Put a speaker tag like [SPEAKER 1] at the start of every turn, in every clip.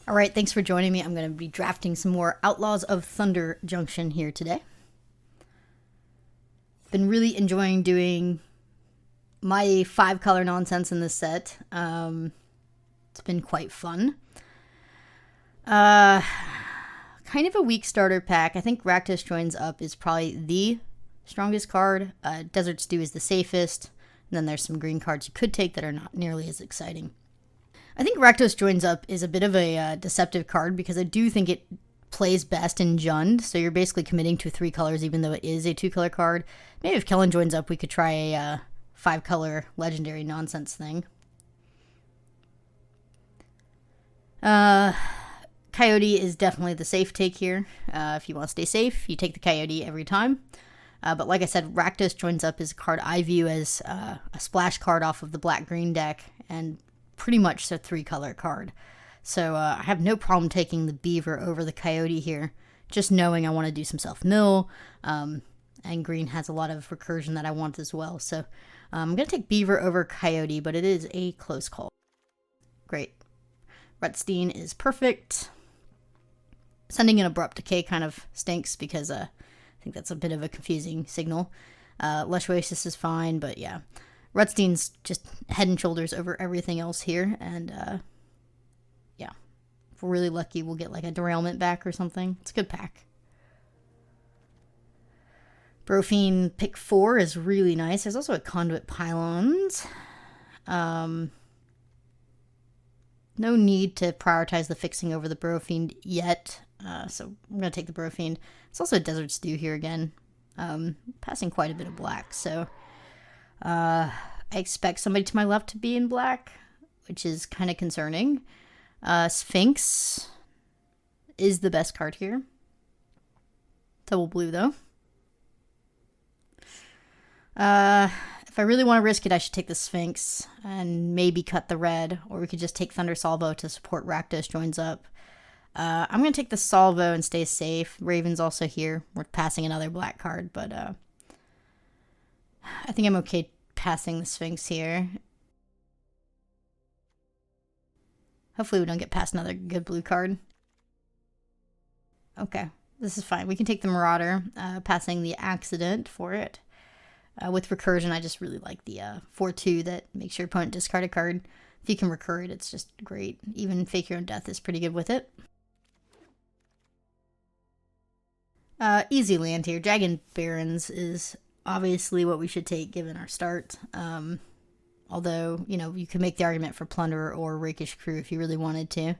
[SPEAKER 1] All right, thanks for joining me. I'm going to be drafting some more Outlaws of Thunder Junction here today. Been really enjoying doing my 5-color nonsense in this set. It's been quite fun. Kind of a weak starter pack. I think Rakdos Joins Up is probably the strongest card. Desert Stew is the safest. And then there's some green cards you could take that are not nearly as exciting. I think Rakdos Joins Up is a bit of a deceptive card because I do think it plays best in Jund, so you're basically committing to 3 colors even though it is a 2-color card. Maybe if Kellen joins up, we could try a 5-color legendary nonsense thing. Coyote is definitely the safe take here. If you want to stay safe, you take the Coyote every time. But like I said, Rakdos Joins Up is a card I view as a splash card off of the black-green deck, and pretty much a 3-color card. So I have no problem taking the Beaver over the Coyote here, just knowing I want to do some self-mill, and green has a lot of recursion that I want as well. So I'm going to take Beaver over Coyote, but it is a close call. Great. Rutstein is perfect. Sending an Abrupt Decay kind of stinks because I think that's a bit of a confusing signal. Lush Oasis is fine, but yeah. Rutstein's just head and shoulders over everything else here, and yeah. If we're really lucky, we'll get like a Derailment back or something. It's a good pack. Brofine pick 4 is really nice. There's also a Conduit Pylons. No need to prioritize the fixing over the Brofine yet, so I'm going to take the Brofine. It's also a Desert Stew here again. Passing quite a bit of black, so I expect somebody to my left to be in black, which is kind of concerning. Sphinx is the best card here. Double blue, though. If I really want to risk it, I should take the Sphinx and maybe cut the red, or we could just take Thunder Salvo to support Rakdos Joins Up. I'm going to take the Salvo and stay safe. Raven's also here. We're passing another black card, but I think I'm okay passing the Sphinx here. Hopefully we don't get past another good blue card. Okay, this is fine. We can take the Marauder, passing the Accident for it. With Recursion, I just really like the 4-2 that makes your opponent discard a card. If you can recur it, it's just great. Even Fake Your Own Death is pretty good with it. Easy land here. Dragon Barons is obviously what we should take given our start. Although, you know, you could make the argument for Plunderer or Rakish Crew if you really wanted to.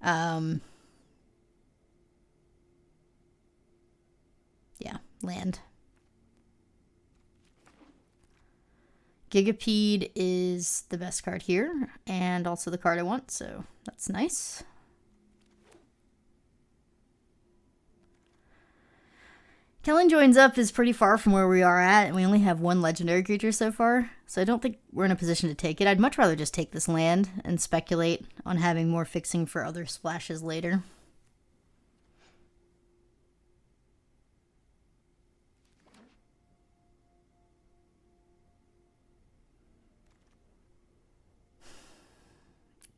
[SPEAKER 1] Yeah, land. Gigapede is the best card here, and also the card I want, so that's nice. Kellen Joins Up is pretty far from where we are at, and we only have 1 legendary creature so far, so I don't think we're in a position to take it. I'd much rather just take this land and speculate on having more fixing for other splashes later.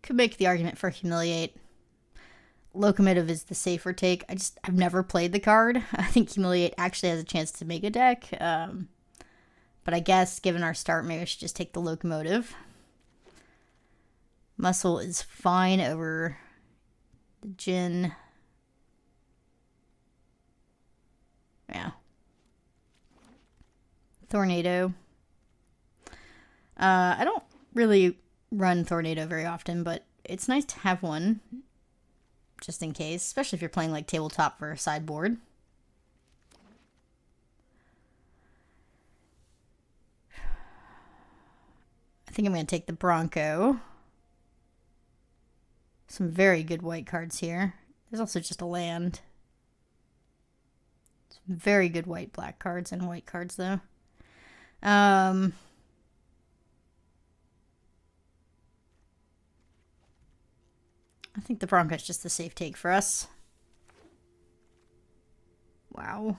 [SPEAKER 1] Could make the argument for Humiliate. Locomotive is the safer take. I've never played the card. I think Humiliate actually has a chance to make a deck. But I guess given our start, maybe I should just take the Locomotive. Muscle is fine over the Djinn. Yeah. Tornado. I don't really run Tornado very often, but it's nice to have one. Just in case, especially if you're playing like tabletop for a sideboard. I think I'm going to take the Bronco. Some very good white cards here. There's also just a land. Some very good white-black cards and white cards, though. I think the Bronco's just the safe take for us. Wow.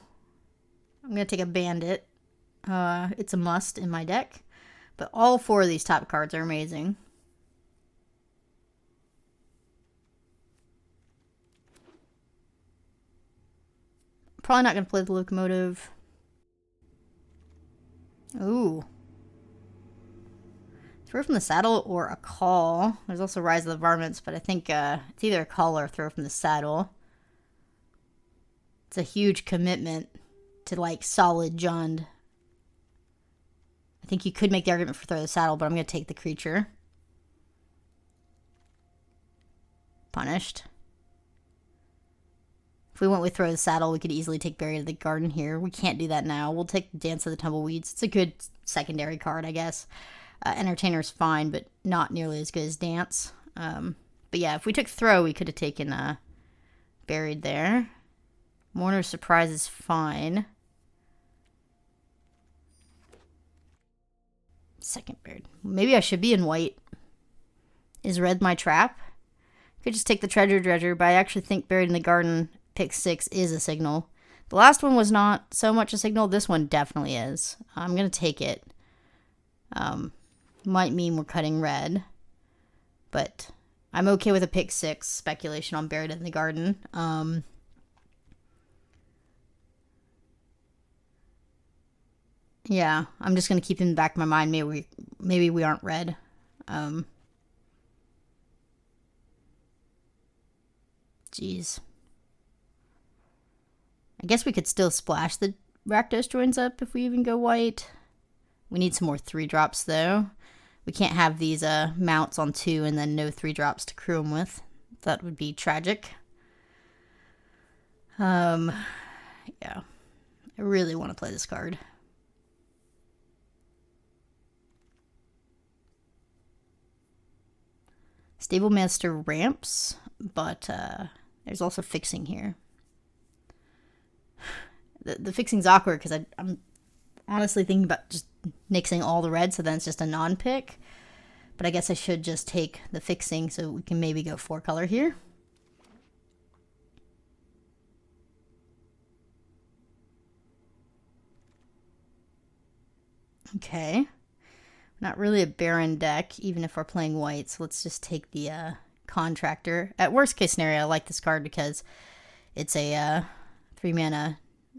[SPEAKER 1] I'm going to take a Bandit. It's a must in my deck. But all 4 of these top cards are amazing. Probably not going to play the Locomotive. Ooh. Throw from the Saddle or a Call. There's also Rise of the Varmints, but I think it's either a Call or a Throw from the Saddle. It's a huge commitment to, like, solid Jund. I think you could make the argument for Throw the Saddle, but I'm going to take the creature. Punished. If we went with Throw the Saddle, we could easily take Buried in the Garden here. We can't do that now. We'll take Dance of the Tumbleweeds. It's a good secondary card, I guess. Entertainer's fine, but not nearly as good as Dance. But yeah, if we took Throw, we could have taken Buried there. Mourner's Surprise is fine. Second Buried. Maybe I should be in white. Is red my trap? Could just take the Treasure Dredger, but I actually think Buried in the Garden, pick 6, is a signal. The last one was not so much a signal. This one definitely is. I'm going to take it. Might mean we're cutting red, but I'm okay with a pick 6 speculation on Buried in the Garden. Yeah, I'm just gonna keep in the back of my mind. Maybe we aren't red. Jeez. I guess we could still splash the Rakdos Joins Up if we even go white. We need some more 3-drops though. We can't have these mounts on 2 and then no 3-drops to crew them with. That would be tragic. Yeah. I really want to play this card. Stablemaster ramps, but there's also fixing here. The fixing's awkward because I'm honestly thinking about just nixing all the red, so then it's just a non-pick. But I guess I should just take the fixing so we can maybe go 4-color here. Okay. Not really a Baron deck, even if we're playing white, so let's just take the Contractor. At worst case scenario, I like this card because it's a 3-mana,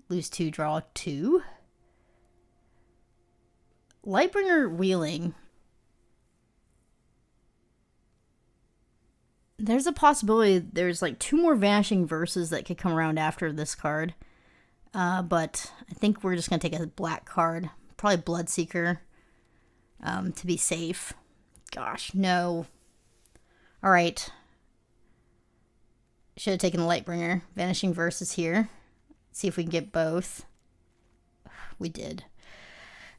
[SPEAKER 1] lose 2, draw 2. Lightbringer Wheeling. There's a possibility there's like 2 more Vanishing Verses that could come around after this card. But I think we're just going to take a black card. Probably Bloodseeker. To be safe. Gosh, no. Alright. Should have taken the Lightbringer. Vanishing Verses here. See if we can get both. We did.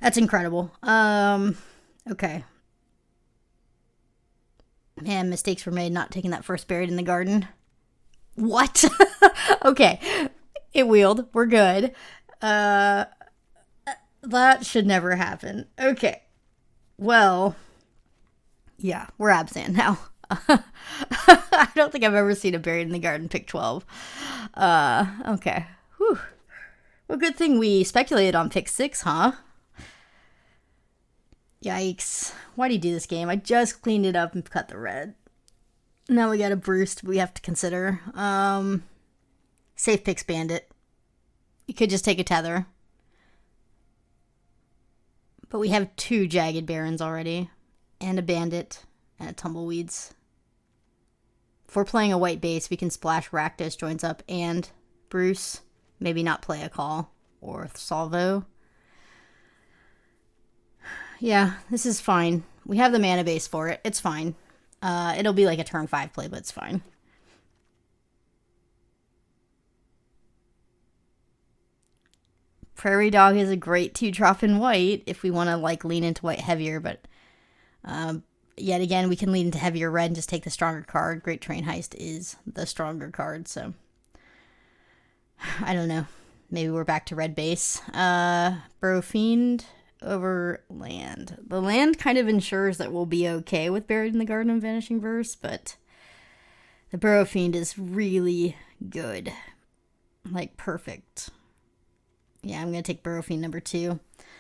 [SPEAKER 1] That's incredible. Okay. Man, mistakes were made not taking that first Buried in the Garden. What? Okay. It wheeled. We're good. That should never happen. Okay. Well, yeah, we're Abzan now. I don't think I've ever seen a Buried in the Garden pick 12. Okay. Whew. Well, good thing we speculated on pick 6, huh? Yikes. Why'd he do this game? I just cleaned it up and cut the red. Now we got a Brewst we have to consider. Safe picks Bandit. You could just take a Tether. But we have 2 Jagged Barons already. And a Bandit. And a Tumbleweeds. If we're playing a white base, we can splash Rakdos Joins Up and Bruce. Maybe not play a Call. Or Salvo. Yeah, this is fine. We have the mana base for it. It's fine. It'll be like a turn 5 play, but it's fine. Prairie Dog is a great 2-drop in white if we want to like lean into white heavier, but yet again, we can lean into heavier red and just take the stronger card. Great Train Heist is the stronger card, so I don't know. Maybe we're back to red base. Burrow Fiend over land. The land kind of ensures that we'll be okay with Buried in the Garden and Vanishing Verse, but the Burrow Fiend is really good. Like, perfect. Yeah, I'm going to take Burrow Fiend number 2.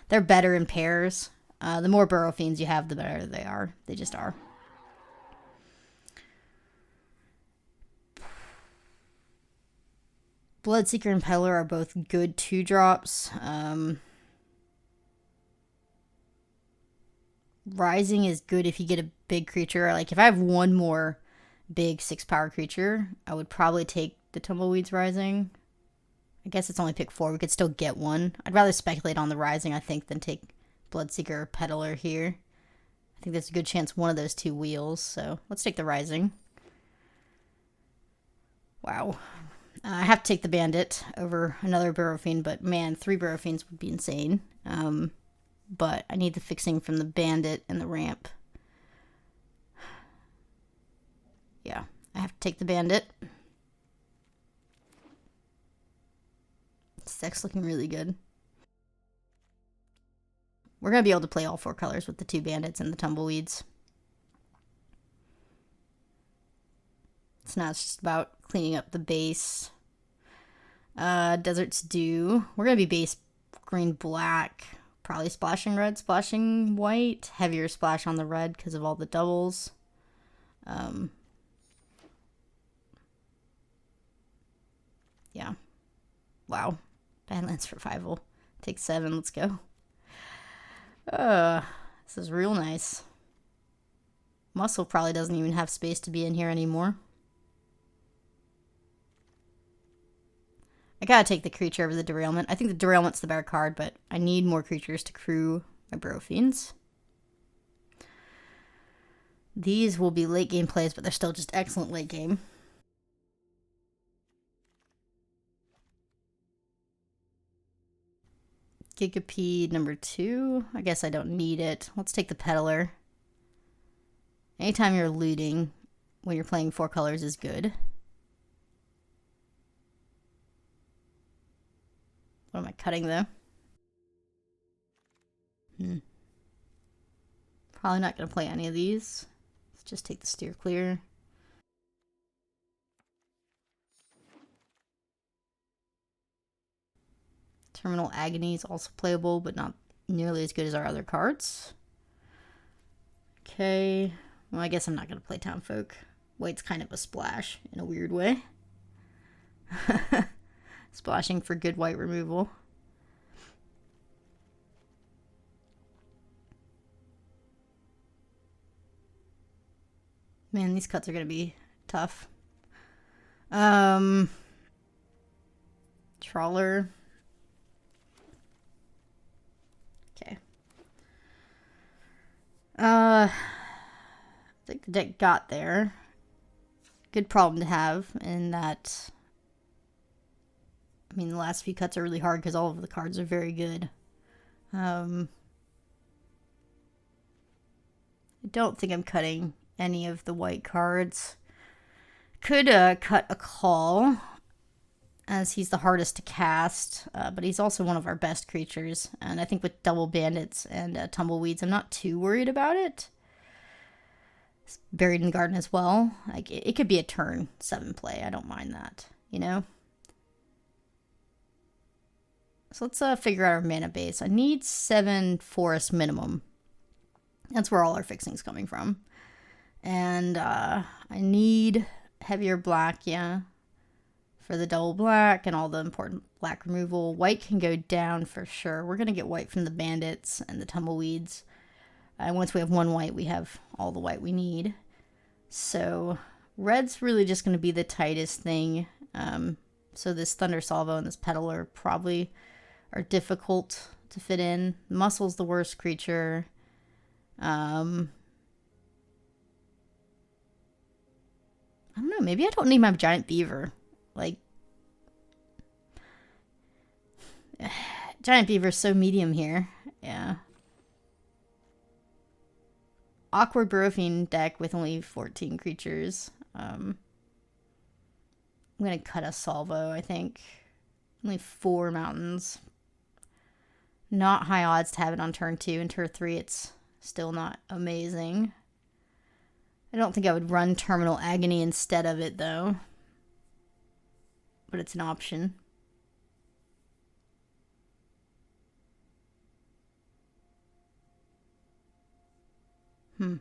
[SPEAKER 1] They're better in pairs. The more Burrow Fiends you have, the better they are. They just are. Bloodseeker and Peddler are both good 2-drops. Rising is good if you get a big creature. Like, if I have one more big 6-power creature, I would probably take the Tumbleweeds Rising. I guess it's only pick 4. We could still get one. I'd rather speculate on the Rising, I think, than take Bloodseeker or Peddler here. I think there's a good chance one of those 2 wheels, so let's take the Rising. Wow. I have to take the Bandit over another Burrow Fiend, but man, 3 Burrow Fiends would be insane. But I need the fixing from the Bandit and the ramp. Yeah, I have to take the Bandit. This deck's looking really good. We're going to be able to play all 4 colors with the 2 Bandits and the Tumbleweeds. So now it's just about cleaning up the base. Desert's Dew. We're going to be base green-black. Probably splashing red, splashing white. Heavier splash on the red because of all the doubles. Yeah. Wow. Badlands Revival. Take 7. Let's go. This is real nice. Muscle probably doesn't even have space to be in here anymore. I gotta take the creature over the Derailment. I think the Derailment's the better card, but I need more creatures to crew my Burrow Fiends. These will be late game plays, but they're still just excellent late game. Gigapede number 2. I guess I don't need it. Let's take the Peddler. Anytime you're looting when you're playing 4 colors is good. What am I cutting, though? Probably not going to play any of these. Let's just take the Steer Clear. Terminal Agony is also playable, but not nearly as good as our other cards. Okay. Well, I guess I'm not going to play Townfolk. White's kind of a splash in a weird way. Splashing for good white removal. Man, these cuts are going to be tough. Trawler. Okay. I think the deck got there. Good problem to have in that... I mean, the last few cuts are really hard because all of the cards are very good. I don't think I'm cutting any of the white cards. Could cut a Call, as he's the hardest to cast, but he's also one of our best creatures. And I think with double Bandits and Tumbleweeds, I'm not too worried about it. It's Buried in the Garden as well. Like, it could be a turn 7 play. I don't mind that, you know? So let's figure out our mana base. I need 7 forest minimum. That's where all our fixing's coming from. And I need heavier black, yeah, for the double black and all the important black removal. White can go down for sure. We're going to get white from the Bandits and the Tumbleweeds. And once we have 1 white, we have all the white we need. So red's really just going to be the tightest thing. So this Thunder Salvo and this Peddler probably are difficult to fit in. Muscle's the worst creature. I don't know, maybe I don't need my Giant Beaver. Like, Giant Beaver's so medium here. Yeah. Awkward Burrow Fiend deck with only 14 creatures. I'm going to cut a Salvo, I think. Only 4 mountains. Not high odds to have it on turn 2. And turn 3, it's still not amazing. I don't think I would run Terminal Agony instead of it, though. But it's an option. I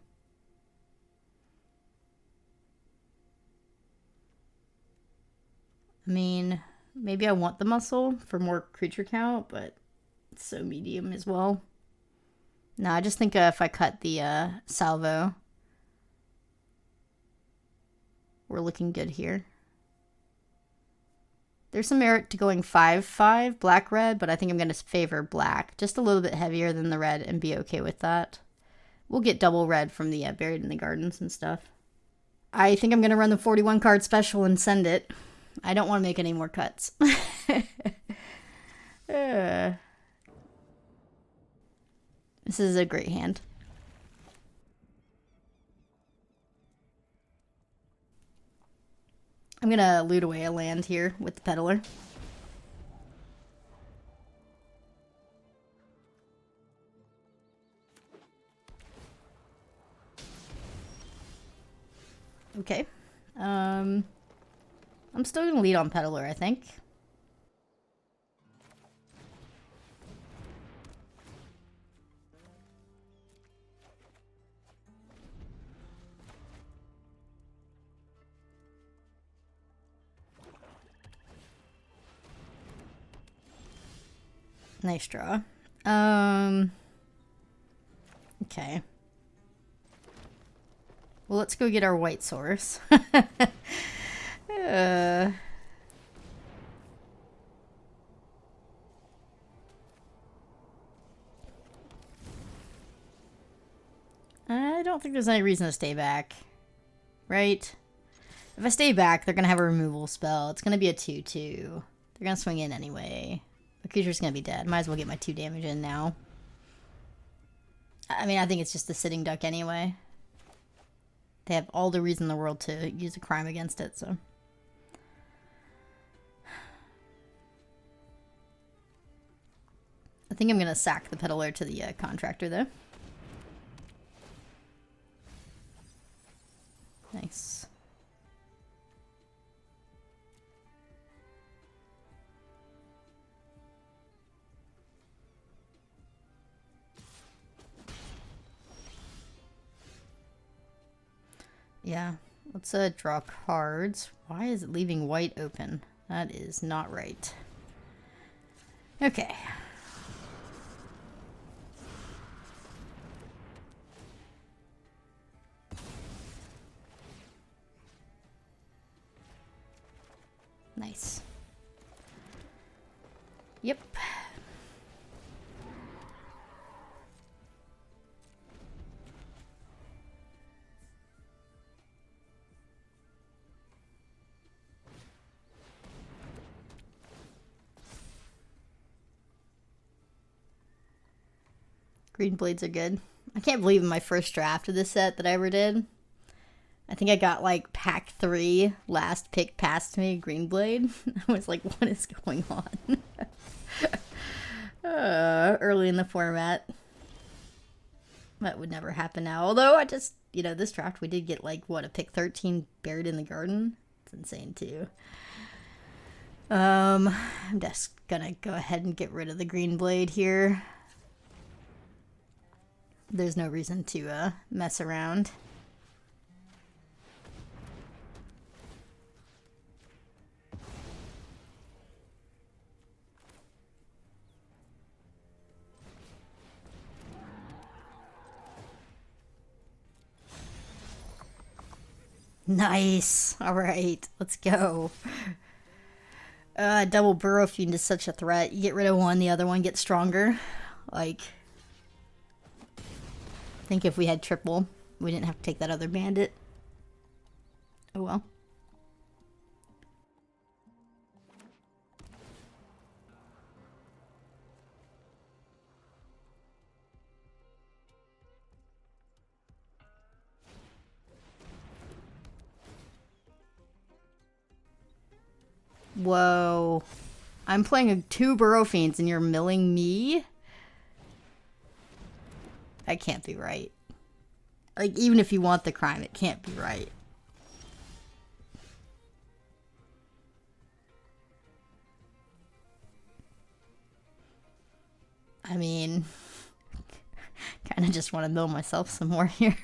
[SPEAKER 1] mean, Maybe I want the muscle for more creature count, but it's so medium as well. No, I just think if I cut the salvo, we're looking good here. There's some merit to going 5/5 black-red, but I think I'm going to favor black. Just a little bit heavier than the red and be okay with that. We'll get double red from the Buried in the Gardens and stuff. I think I'm going to run the 41 card special and send it. I don't want to make any more cuts. This is a great hand. I'm going to loot away a land here with the Peddler. Okay. I'm still going to lead on Peddler, I think. Nice draw. Okay. Well, let's go get our white source. I don't think there's any reason to stay back. Right? If I stay back, they're going to have a removal spell. It's going to be a 2/2. They're going to swing in anyway. The creature's going to be dead. Might as well get my 2 damage in now. I mean, I think it's just a sitting duck anyway. They have all the reason in the world to use a crime against it, so. I think I'm going to sack the Peddler to the Contractor, though. Nice. Yeah, let's draw cards. Why is it leaving white open? That is not right. Okay. Nice. Yep. Green blades are good. I can't believe in my first draft of this set that I ever did, I think I got like pack 3, last pick past me, green blade. I was like, what is going on? Early in the format. That would never happen now. Although I just, you know, this draft we did get like, what, a pick 13 Buried in the Garden? It's insane too. I'm just gonna go ahead and get rid of the green blade here. There's no reason to mess around. Nice. All right, let's go. Double Burrow Fiend is such a threat. You get rid of one, the other one gets stronger. Like, I think if we had triple, we didn't have to take that other bandit. Oh well. Whoa. I'm playing 2 Burrow Fiends and you're milling me? That can't be right. Like, even if you want the crime, it can't be right. I mean, kind of just want to mill myself some more here.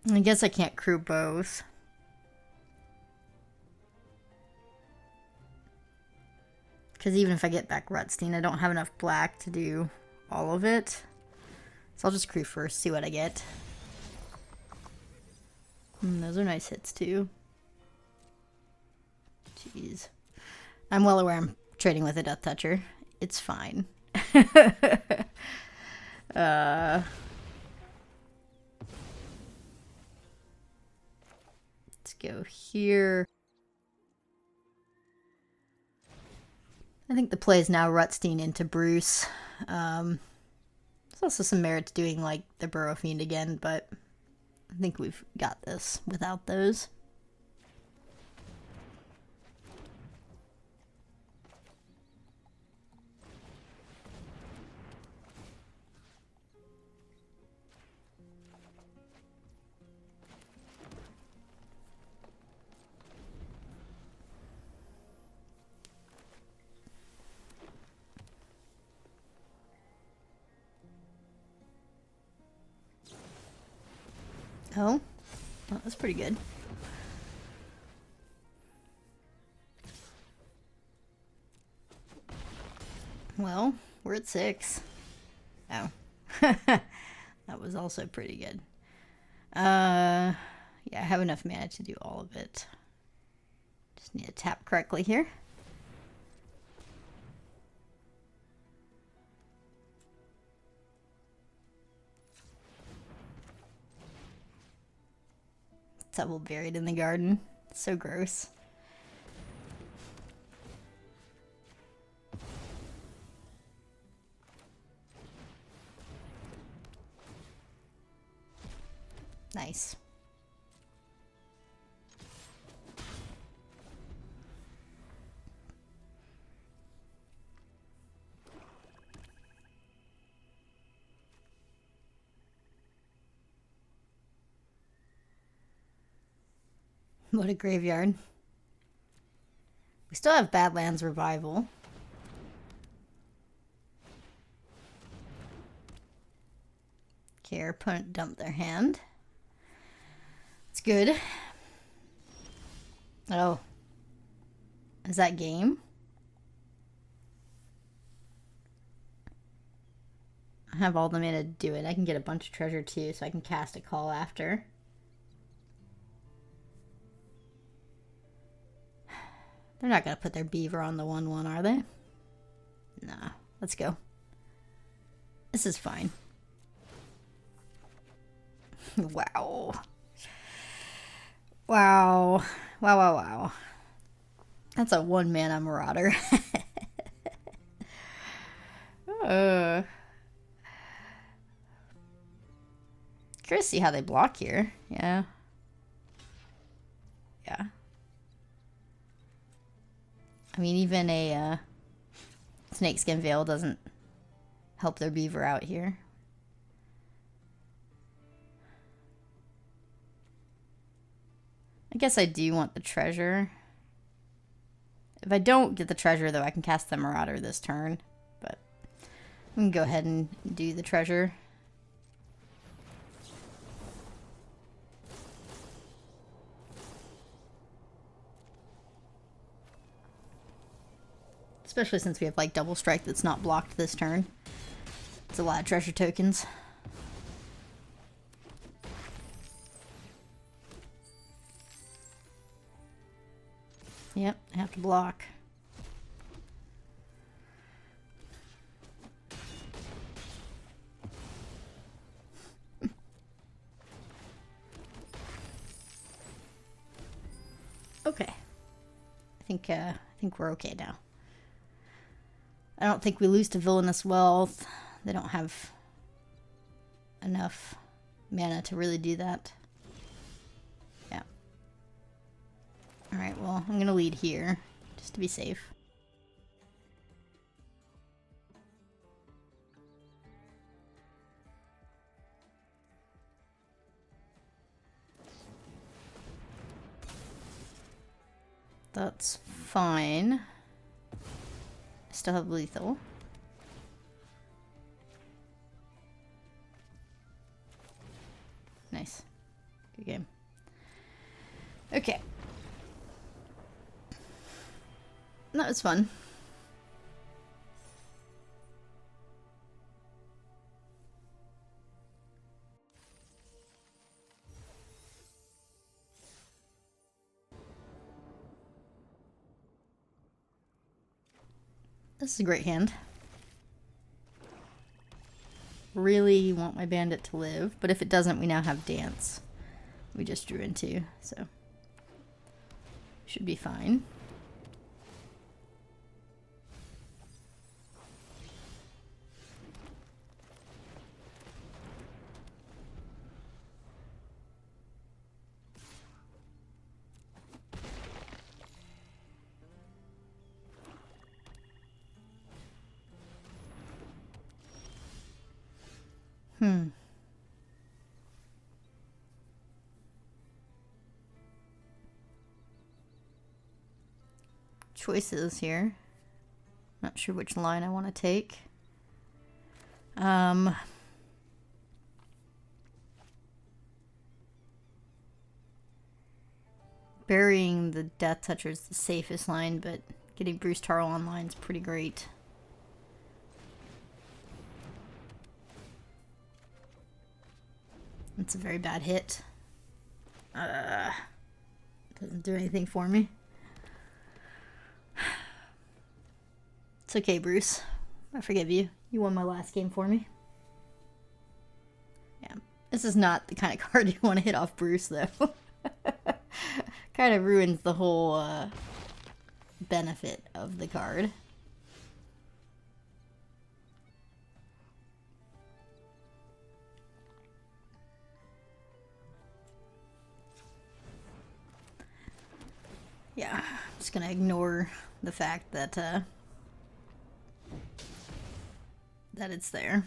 [SPEAKER 1] I guess I can't crew both. Because even if I get back Rutstein, I don't have enough black to do all of it. So I'll just crew first, see what I get. Those are nice hits too. Jeez. I'm well aware I'm trading with a Death Toucher. It's fine. Let's go here. I think the play is now Rutstein into Bruce. There's also some merit to doing like the Burrow Fiend again, but I think we've got this without those. Oh, well, that's pretty good. Well, we're at 6. Oh. That was also pretty good. Yeah, I have enough mana to do all of it. Just need to tap correctly here. Double buried in the garden. So gross. Nice. What a graveyard. We still have Badlands Revival. Okay, our opponent dumped their hand. It's good. Oh. Is that game? I have all the mana to do it. I can get a bunch of treasure too, so I can cast a call after. They're not going to put their beaver on the 1/1, are they? Nah. Let's go. This is fine. Wow. Wow. Wow, wow, wow. That's a 1-mana Marauder. Curious to see how they block here. Yeah. Yeah. I mean, even a Snakeskin Veil doesn't help their beaver out here. I guess I do want the treasure. If I don't get the treasure, though, I can cast the Marauder this turn. But we can go ahead and do the treasure. Especially since we have like double strike that's not blocked this turn. It's a lot of treasure tokens. Yep, I have to block. Okay. I think we're okay now. I don't think we lose to Villainous Wealth. They don't have enough mana to really do that. Yeah. Alright, well, I'm going to lead here, just to be safe. That's fine. Still have lethal. Nice. Good game. Okay. That was fun. This is a great hand. Really want my bandit to live, but if it doesn't, we now have dance. We just drew into, so should be fine. Choices here. Not sure which line I want to take. Burying the Death Toucher is the safest line, but getting Bruce Tarl online is pretty great. It's a very bad hit. Doesn't do anything for me. It's okay, Bruce. I forgive you. You won my last game for me. Yeah. This is not the kind of card you want to hit off Bruce, though. Kind of ruins the whole benefit of the card. Yeah, I'm just gonna ignore the fact that that it's there.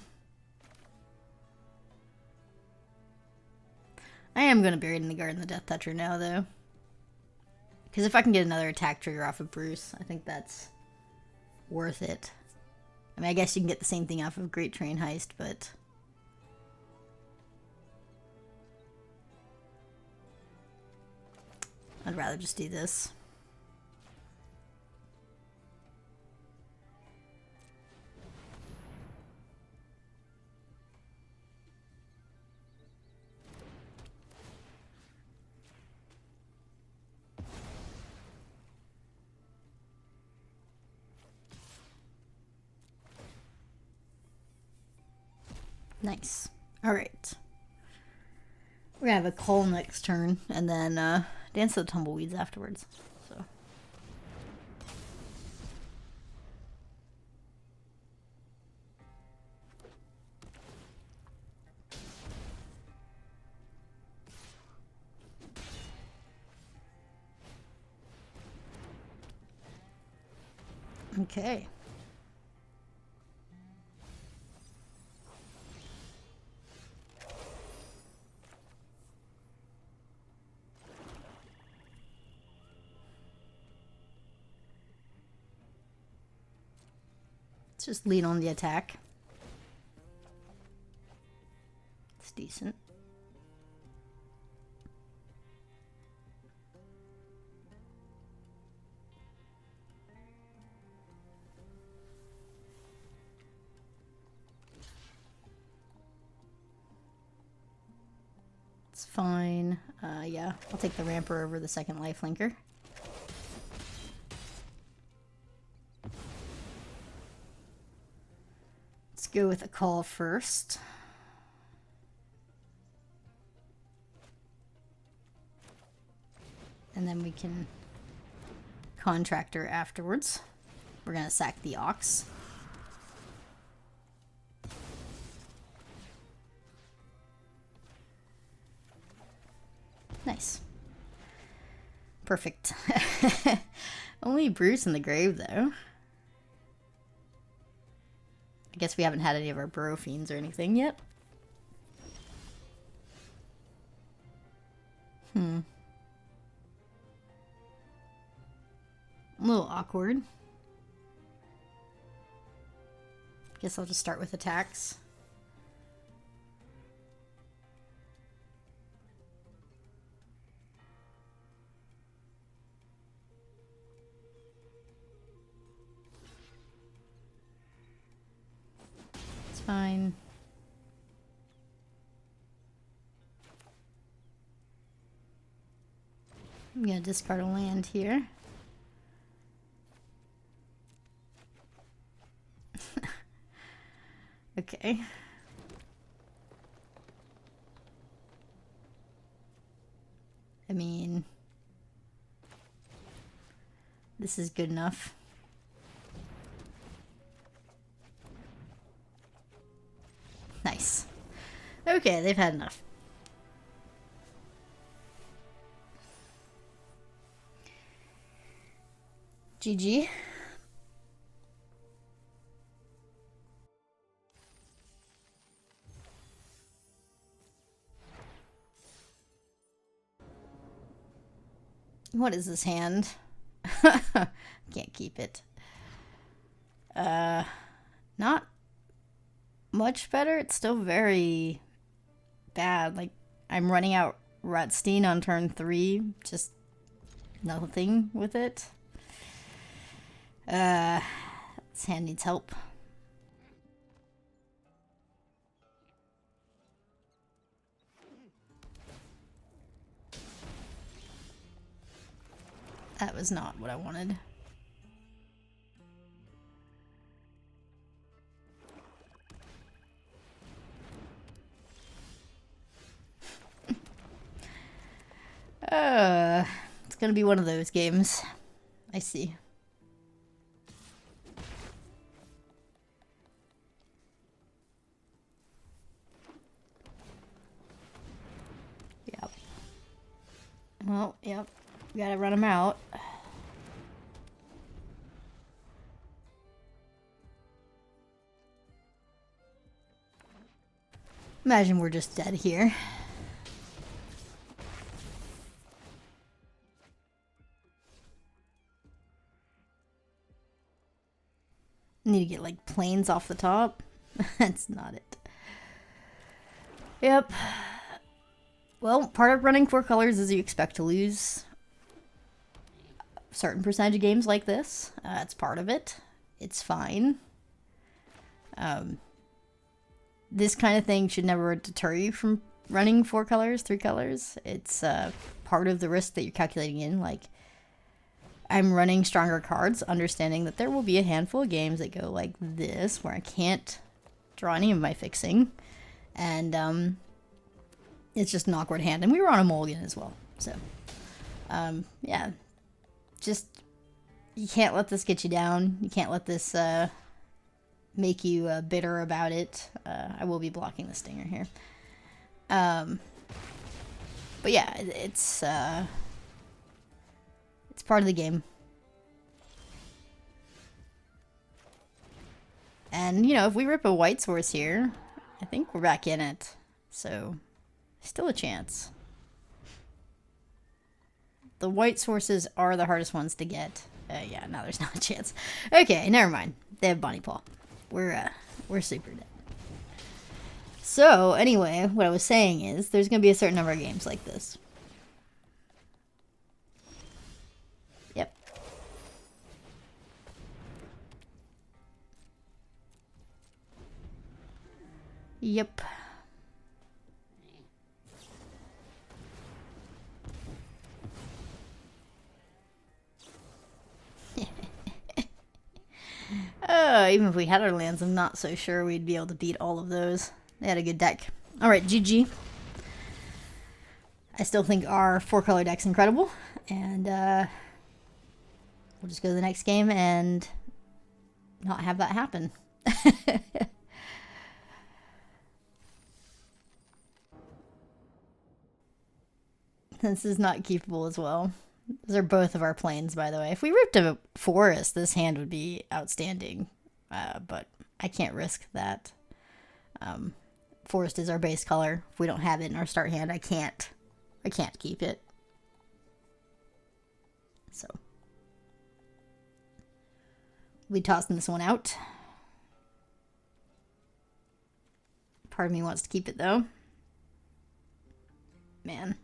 [SPEAKER 1] I am gonna bury it in the garden the Death Toucher now, though. Because if I can get another attack trigger off of Bruce, I think that's worth it. I mean, I guess you can get the same thing off of Great Train Heist, but... I'd rather just do this. Nice. Alright. We're gonna have a call next turn, and then dance to the tumbleweeds afterwards. So. Okay. Let's just lean on the attack. It's decent. It's fine. Yeah, I'll take the ramper over the second lifelinker. Let's go with a call first. And then we can contractor afterwards. We're gonna sack the Ox. Nice. Perfect. Only Bruce in the grave, though. I guess we haven't had any of our Burrow Fiends or anything yet. A little awkward. Guess I'll just start with attacks. fine. I'm gonna discard a land here. Okay. I mean, this is good enough. Nice. Okay, they've had enough. GG. What is this hand? Can't keep it. Not much better. It's still very bad. Like, I'm running out Ratstein on turn 3. Just nothing with it. This hand needs help. That was not what I wanted. It's gonna be one of those games. I see. Yep. Well, yep. We gotta run them out. Imagine we're just dead here. Need to get like planes off the top. That's not it. Yep. Well, part of running 4 colors is you expect to lose a certain percentage of games like this. It's part of it. It's fine. This kind of thing should never deter you from running 4 colors, 3 colors. It's part of the risk that you're calculating in. Like, I'm running stronger cards, understanding that there will be a handful of games that go like this, where I can't draw any of my fixing. And it's just an awkward hand. And we were on a mulligan as well. So, yeah. Just, you can't let this get you down. You can't let this make you bitter about it. I will be blocking the stinger here. But yeah, it's part of the game. And, you know, if we rip a white source here, I think we're back in it. So, still a chance. The white sources are the hardest ones to get. Yeah, no, there's not a chance. Okay, never mind. They have Bonnie Paw. We're super dead. So, anyway, what I was saying is, there's going to be a certain number of games like this. Yep. Yep. Even if we had our lands, I'm not so sure we'd be able to beat all of those. They had a good deck. Alright, GG. I still think our 4-color deck's incredible. And we'll just go to the next game and not have that happen. This is not keepable as well. Those are both of our planes, by the way. If we ripped a forest, this hand would be outstanding. But I can't risk that. Forest is our base color. If we don't have it in our start hand, I can't keep it. So we'll be tossing this one out. Part of me wants to keep it though. Man.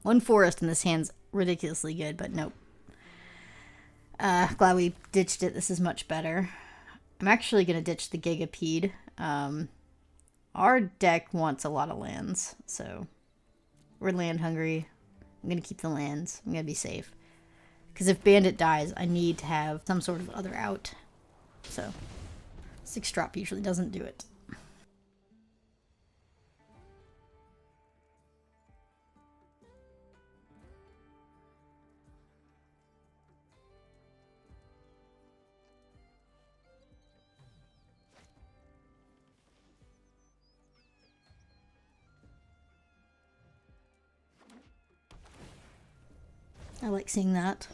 [SPEAKER 1] 1 forest in this hand's ridiculously good, but nope. Glad we ditched it. This is much better. I'm actually going to ditch the Gigapede. Our deck wants a lot of lands, so we're land hungry. I'm going to keep the lands. I'm going to be safe. Because if Bandit dies, I need to have some sort of other out. So, 6 drop usually doesn't do it. I like seeing that.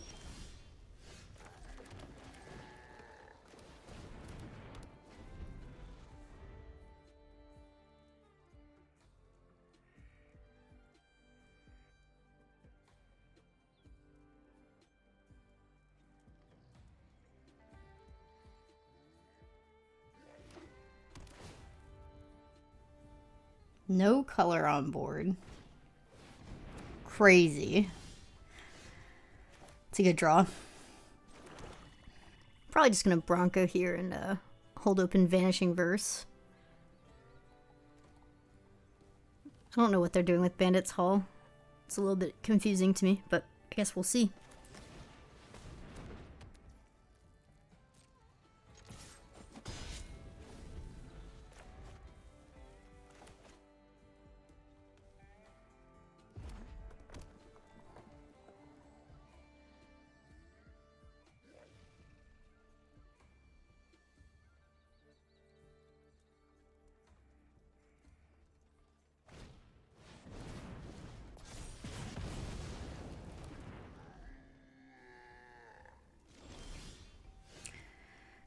[SPEAKER 1] No color on board. Crazy. It's a good draw. Probably just gonna Bronco here and hold open Vanishing Verse. I don't know what they're doing with Bandit's Hall. It's a little bit confusing to me, but I guess we'll see.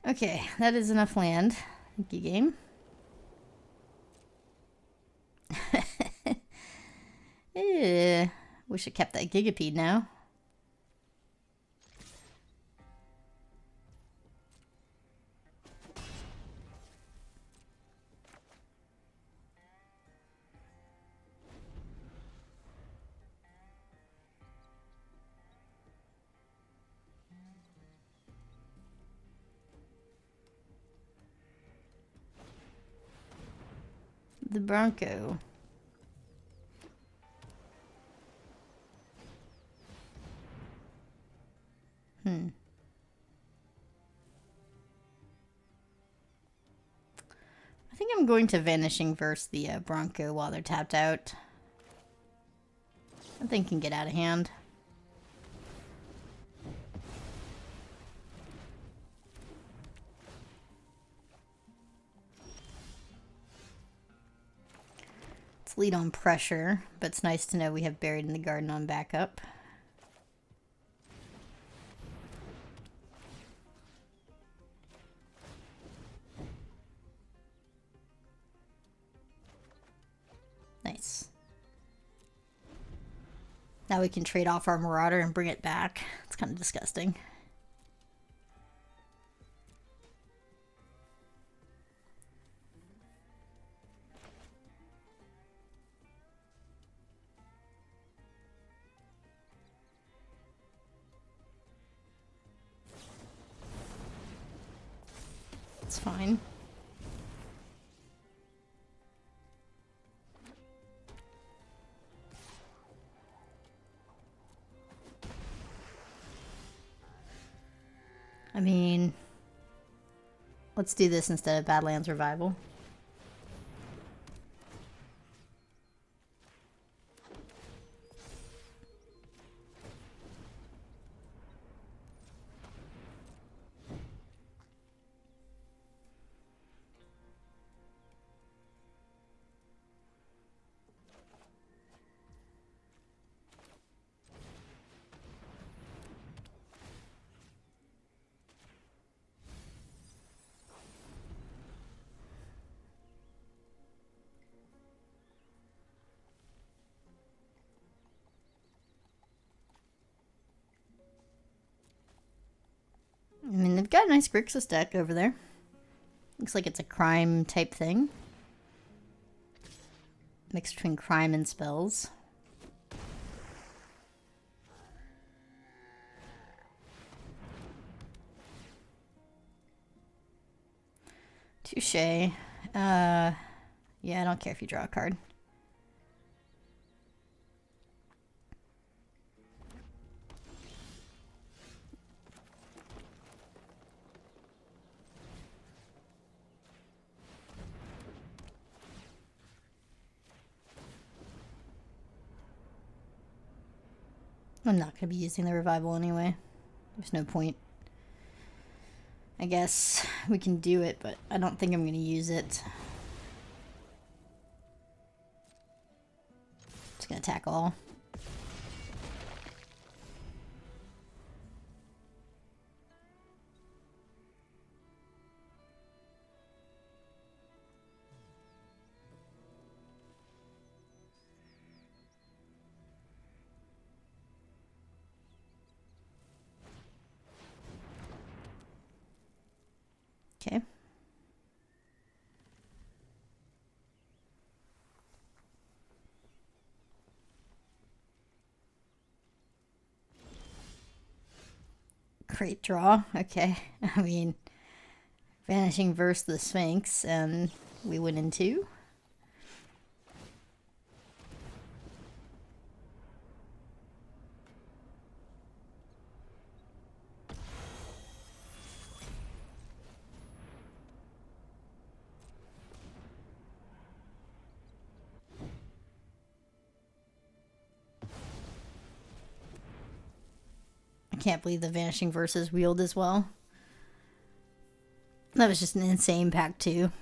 [SPEAKER 1] Okay, that is enough land. Thank you, game. Wish I kept that Gigapede now. The Bronco. I think I'm going to Vanishing Verse the Bronco while they're tapped out. That thing can get out of hand. Let's lead on pressure, but it's nice to know we have Buried in the Garden on backup. Nice. Now we can trade off our Marauder and bring it back. It's kind of disgusting. It's fine. I mean, let's do this instead of Badlands Revival. I mean, they've got a nice Grixis deck over there. Looks like it's a crime type thing. Mixed between crime and spells. Touche. Yeah, I don't care if you draw a card. I'm not going to be using the revival anyway. There's no point. I guess we can do it, but I don't think I'm going to use it. Just going to attack all. Okay. Great draw. Okay. I mean, Vanishing versus the Sphinx, and we went in 2. I can't believe the Vanishing versus wheeled as well. That was just an insane pack too.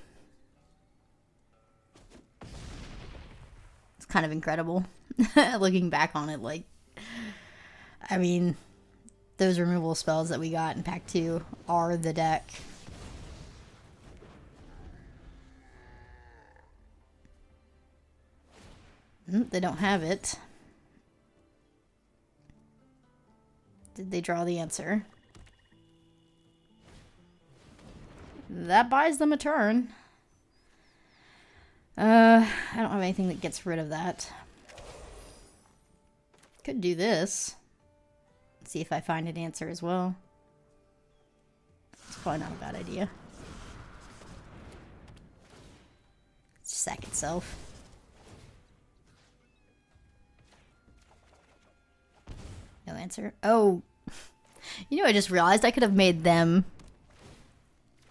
[SPEAKER 1] It's kind of incredible. Looking back on it, like, I mean, those removal spells that we got in pack 2 are the deck. They don't have it. Did they draw the answer? That buys them a turn. I don't have anything that gets rid of that. Could do this. See if I find an answer as well. It's probably not a bad idea. Sack itself. No answer. Oh. You know, I just realized I could have made them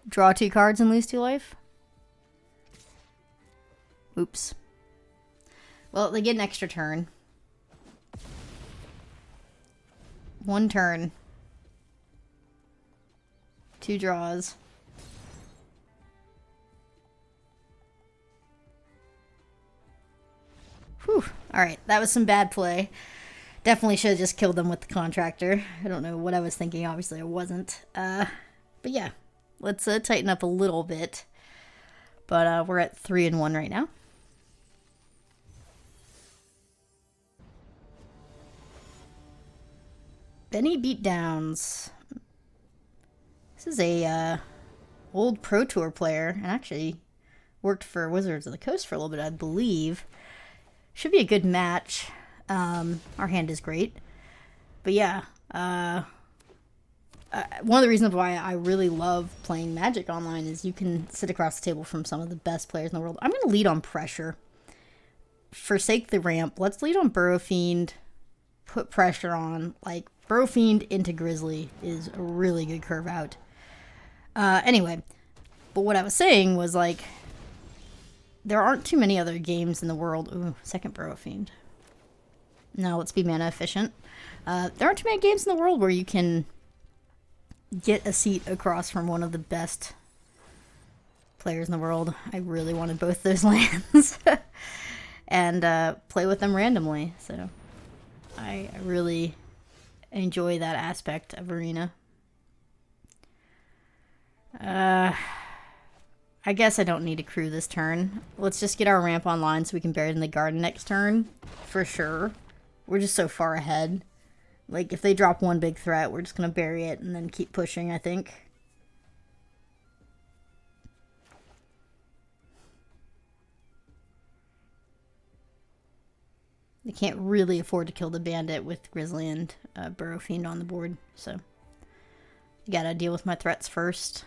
[SPEAKER 1] draw 2 cards and lose 2 life. Oops. Well, they get an extra turn. 1 turn. 2 draws. Whew. Alright, that was some bad play. Definitely should have just killed them with the contractor. I don't know what I was thinking. Obviously, I wasn't. But yeah, let's tighten up a little bit. But we're at 3-1 right now. Benny Beatdowns. This is a old Pro Tour player, and actually worked for Wizards of the Coast for a little bit, I believe. Should be a good match. Our hand is great. But yeah, one of the reasons why I really love playing Magic online is you can sit across the table from some of the best players in the world. I'm going to lead on pressure. Forsake the ramp. Let's lead on Burrow Fiend. Put pressure on. Like, Burrow Fiend into Grizzly is a really good curve out. Anyway, but what I was saying was, like, there aren't too many other games in the world. Ooh, second Burrow Fiend. No, let's be mana efficient. There aren't too many games in the world where you can get a seat across from one of the best players in the world. I really wanted both those lands. And play with them randomly. So I really enjoy that aspect of Arena. I guess I don't need to crew this turn. Let's just get our ramp online so we can bury it in the garden next turn. For sure. We're just so far ahead. Like, if they drop one big threat, we're just going to bury it and then keep pushing, I think. They can't really afford to kill the bandit with Grizzly and Burrow Fiend on the board, so you gotta deal with my threats first.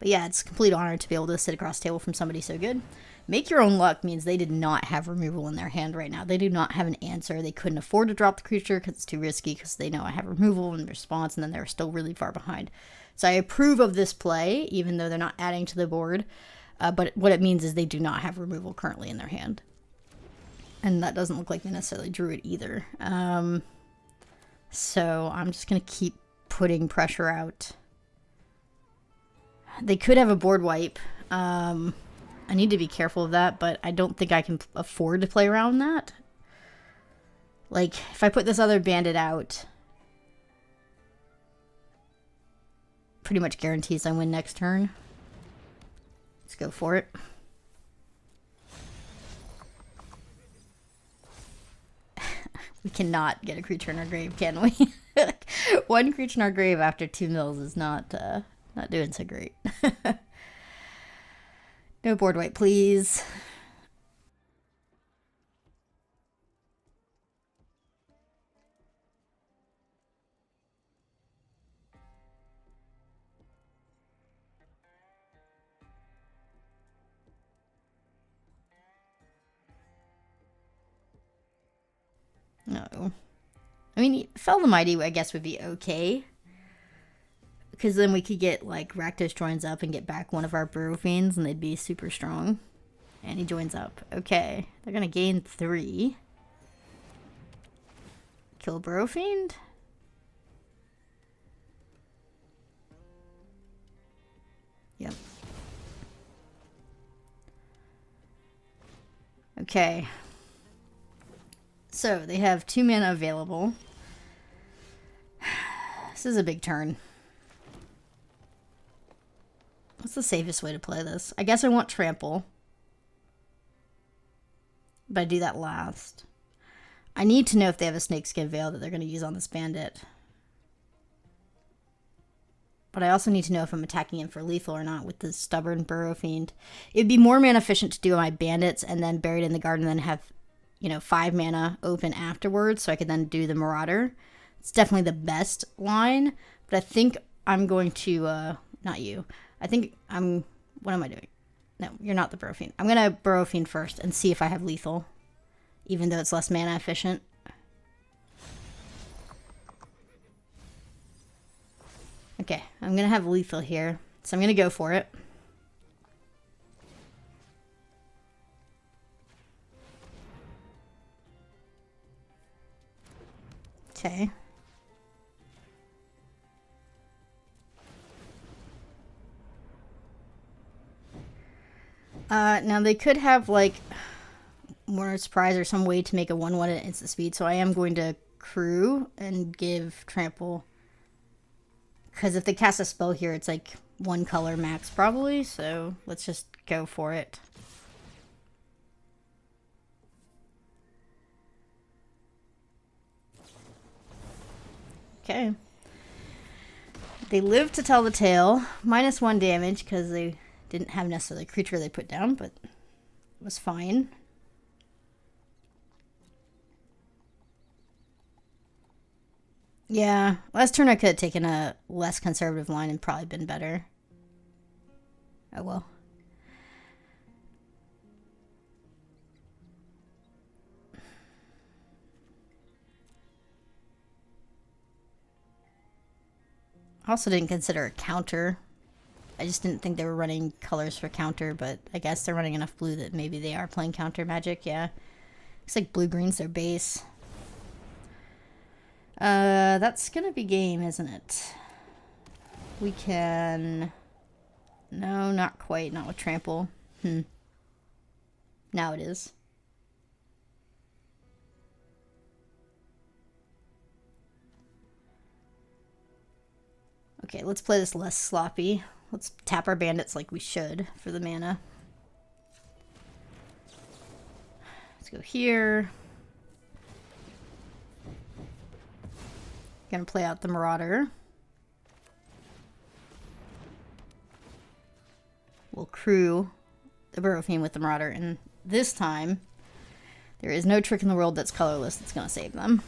[SPEAKER 1] But yeah, it's a complete honor to be able to sit across the table from somebody so good. Make your own luck means they did not have removal in their hand right now. They do not have an answer. They couldn't afford to drop the creature because it's too risky, because they know I have removal in response, and then they're still really far behind. So I approve of this play, even though they're not adding to the board. But what it means is they do not have removal currently in their hand. And that doesn't look like they necessarily drew it either. So I'm just going to keep putting pressure out. They could have a board wipe. I need to be careful of that, but I don't think I can afford to play around that. Like, if I put this other bandit out, pretty much guarantees I win next turn. Let's go for it. We cannot get a creature in our grave, can we? One creature in our grave after 2 mills is not doing so great. No board wipe, please. No. I mean, Fell the Mighty, I guess, would be okay. Because then we could get, like, Rakdos joins up and get back one of our Burrow Fiends, and they'd be super strong. And he joins up. Okay. They're going to gain 3. Kill Burrow Fiend? Yep. Okay. So, they have 2 mana available. This is a big turn. What's the safest way to play this? I guess I want Trample. But I do that last. I need to know if they have a Snakeskin Veil that they're going to use on this bandit. But I also need to know if I'm attacking him for lethal or not with the Stubborn Burrow Fiend. It'd be more mana efficient to do my bandits and then Buried in the Garden and then have, you know, 5 mana open afterwards so I could then do the Marauder. It's definitely the best line. But I think I'm going to, not you. I think I'm... What am I doing? No, you're not the Burrow Fiend. I'm going to Burrow Fiend first and see if I have lethal. Even though it's less mana efficient. Okay, I'm going to have lethal here. So I'm going to go for it. Okay. Now they could have, like, more surprise or some way to make a 1/1 at instant speed, so I am going to crew and give Trample. Because if they cast a spell here, it's like 1 color max probably, so let's just go for it. Okay. They live to tell the tale. -1 damage because they didn't have necessarily a creature they put down, but it was fine. Yeah, last turn I could have taken a less conservative line and probably been better. Oh well. I also didn't consider a counter. I just didn't think they were running colors for counter, but I guess they're running enough blue that maybe they are playing counter magic, yeah. Looks like blue-green's their base. That's gonna be game, isn't it? We can... No, not quite. Not with Trample. Now it is. Okay, let's play this less sloppy. Let's tap our bandits like we should for the mana. Let's go here. Gonna play out the Marauder. We'll crew the Burrow Fiend with the Marauder, and this time there is no trick in the world that's colorless that's gonna save them.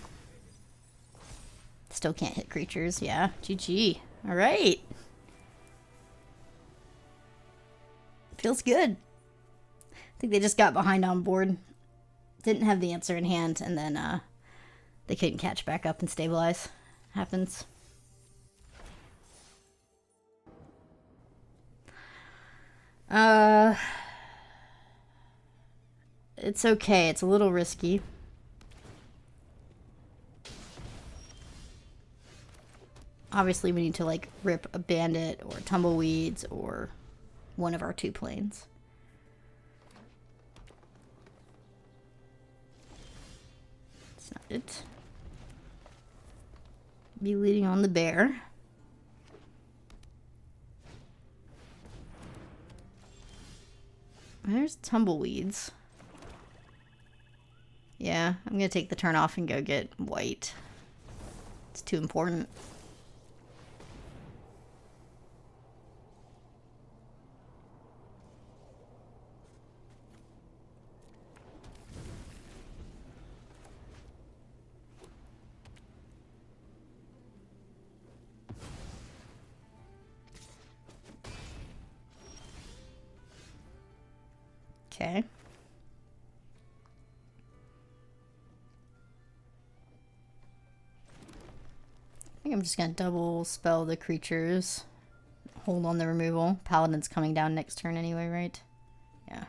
[SPEAKER 1] Still can't hit creatures, yeah. GG. Alright. Feels good. I think they just got behind on board. Didn't have the answer in hand, and then they couldn't catch back up and stabilize. Happens. It's okay. It's a little risky. Obviously, we need to, like, rip a bandit or tumbleweeds or one of our 2 planes. That's not it. Be leading on the bear. There's tumbleweeds. Yeah, I'm gonna take the turn off and go get white. It's too important. Okay. I think I'm just gonna double spell the creatures. Hold on the removal. Paladin's coming down next turn anyway, right? Yeah.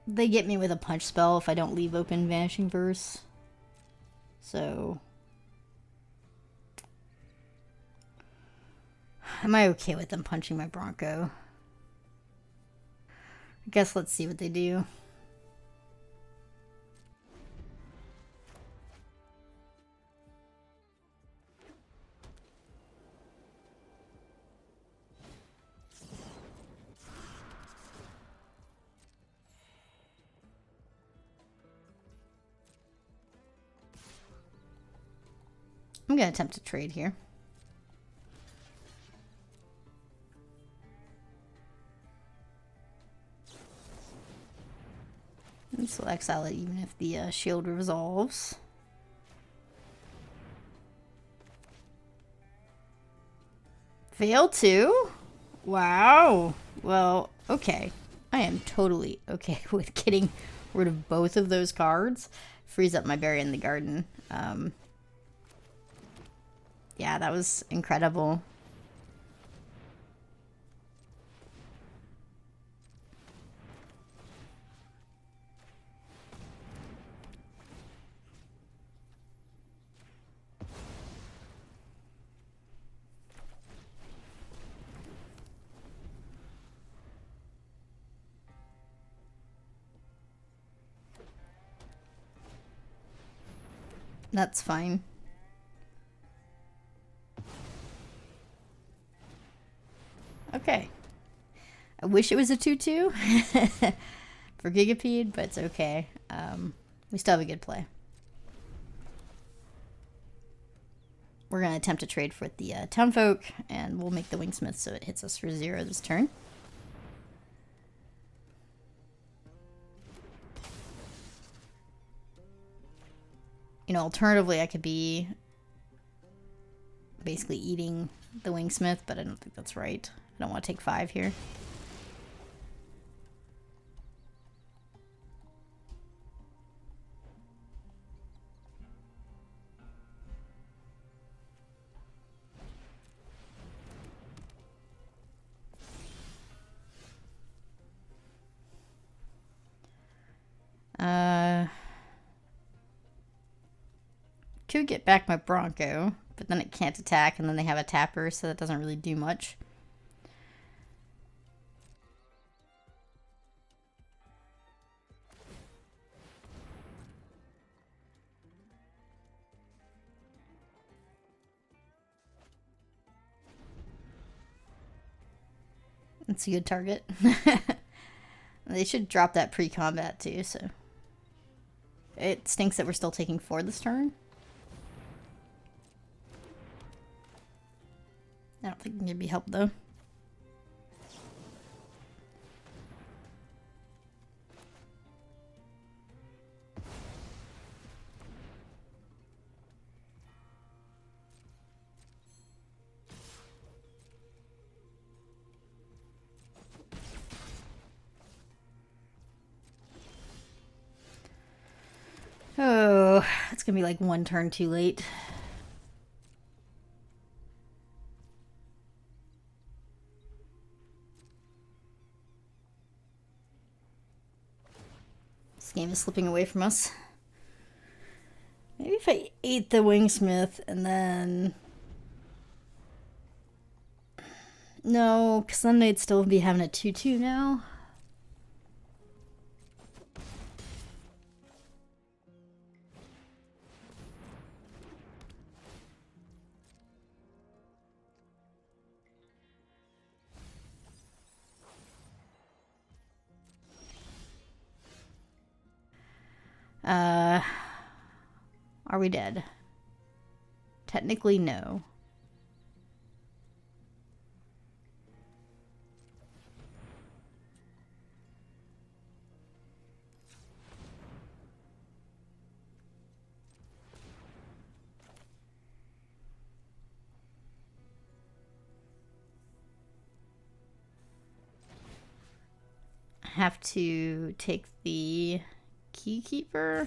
[SPEAKER 1] They get me with a punch spell if I don't leave open Vanishing Verse. So... am I okay with them punching my Bronco? I guess let's see what they do. I'm going to attempt to trade here. This will exile it even if the shield resolves. Fail to? Wow. Well, okay. I am totally okay with getting rid of both of those cards. Freeze up my berry in the garden. Yeah, that was incredible. That's fine. Okay. I wish it was a 2-2 for Gigapede, but it's okay. We still have a good play. We're going to attempt to trade for the Townfolk, and we'll make the Wingsmith so it hits us for 0 this turn. You know, alternatively, I could be basically eating the Wingsmith, but I don't think that's right. I don't want to take 5 here. Could get back my Bronco, but then it can't attack, and then they have a tapper, so that doesn't really do much. It's a good target. They should drop that pre-combat too, so... It stinks that we're still taking 4 this turn. I don't think it'd be helped though. Oh, it's gonna be like one turn too late. This game is slipping away from us. Maybe if I ate the Wingsmith and then... No, because then they'd still be having a 2-2 now. Are we dead? Technically, no. I have to take the Keykeeper.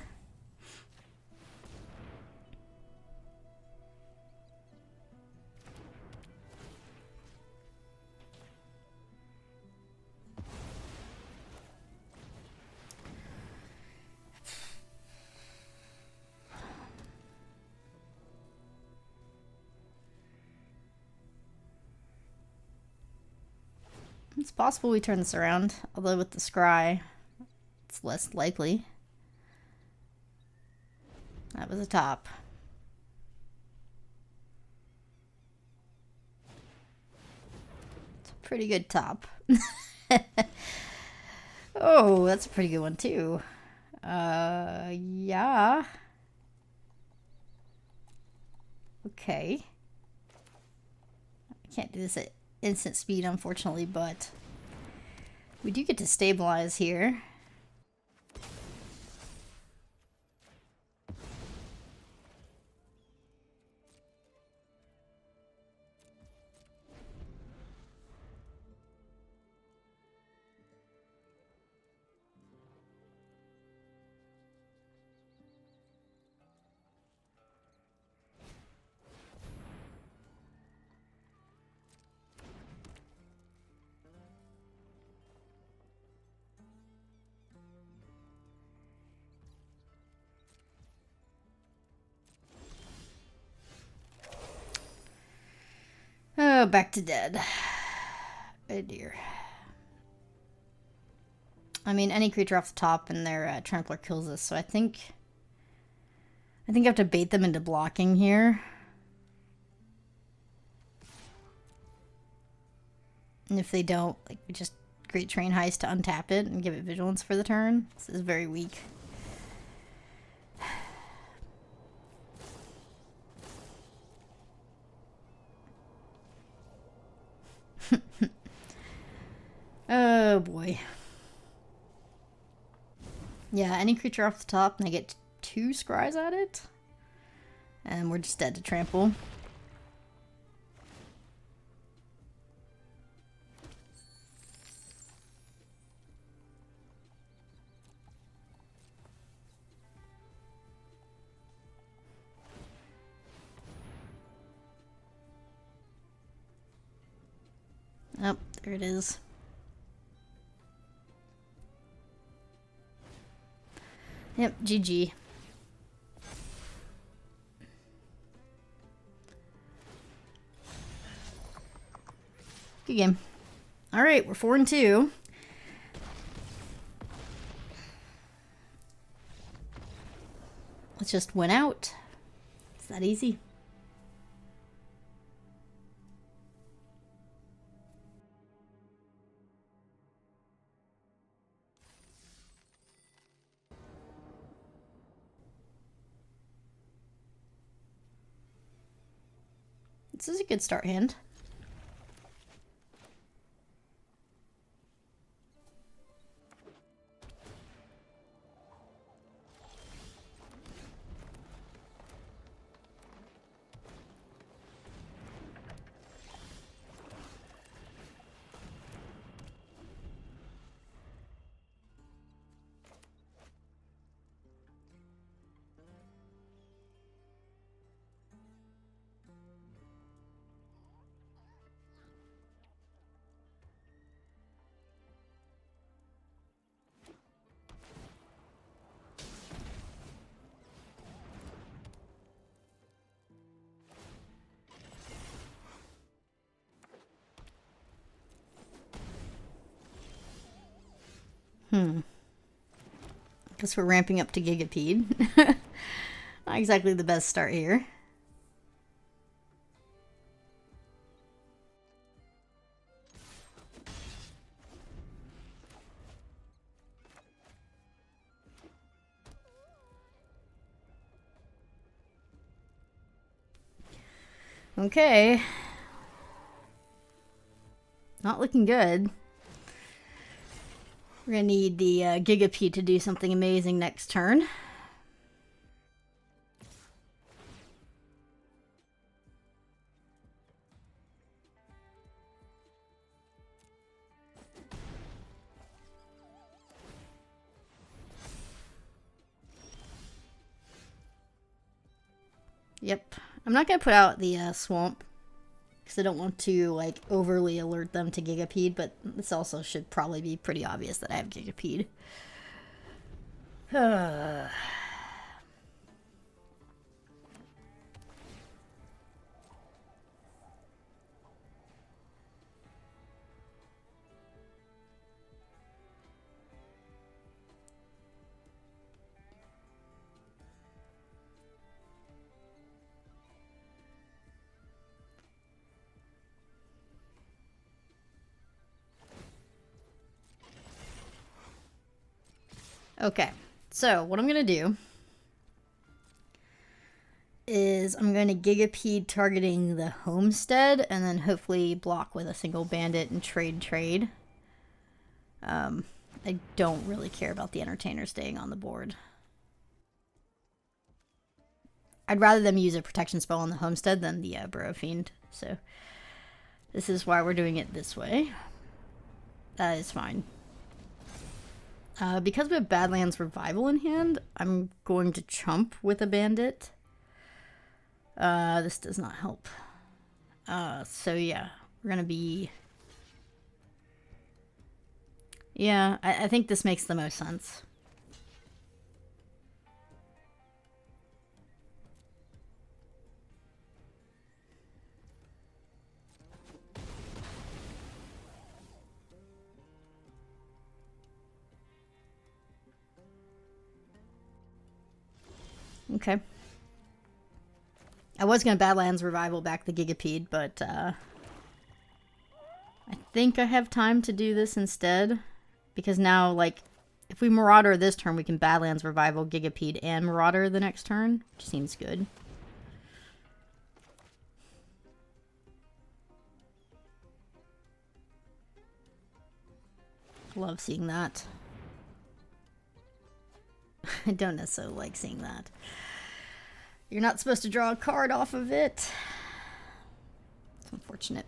[SPEAKER 1] It's possible we turn this around, although with the scry, it's less likely. That was a top. It's a pretty good top. Oh, that's a pretty good one too. Yeah. Okay. I can't do this at instant speed, unfortunately, but we do get to stabilize here. Oh, back to dead. Oh dear. I mean, any creature off the top and their trampler kills us, so I think I have to bait them into blocking here. And if they don't, like, we just Great Train Heist to untap it and give it Vigilance for the turn. This is very weak. Oh boy. Yeah, any creature off the top and I get 2 scries at it. And we're just dead to trample. Oh, there it is. Yep, GG. Good game. Alright, we're 4-2. Let's just win out. It's that easy. This is a good start hand. Guess we're ramping up to Gigapede. Not exactly the best start here. Okay. Not looking good. We're gonna need the Gigapede to do something amazing next turn. Yep. I'm not gonna put out the swamp because I don't want to like overly alert them to Gigapede, but this also should probably be pretty obvious that I have Gigapede. Okay, so what I'm gonna do is I'm going to Gigapede targeting the homestead and then hopefully block with a single bandit and trade. I don't really care about the entertainer staying on the board. I'd rather them use a protection spell on the homestead than the Burrow Fiend, so this is why we're doing it this way. That is fine. Because we have Badlands Revival in hand, I'm going to chump with a bandit. This does not help. So yeah, we're gonna be... Yeah, I think this makes the most sense. Okay. I was going to Badlands Revival back the Gigapede, but I think I have time to do this instead. Because now, like, if we Marauder this turn, we can Badlands Revival, Gigapede, and Marauder the next turn. Which seems good. Love seeing that. I don't necessarily like seeing that. You're not supposed to draw a card off of it. It's unfortunate.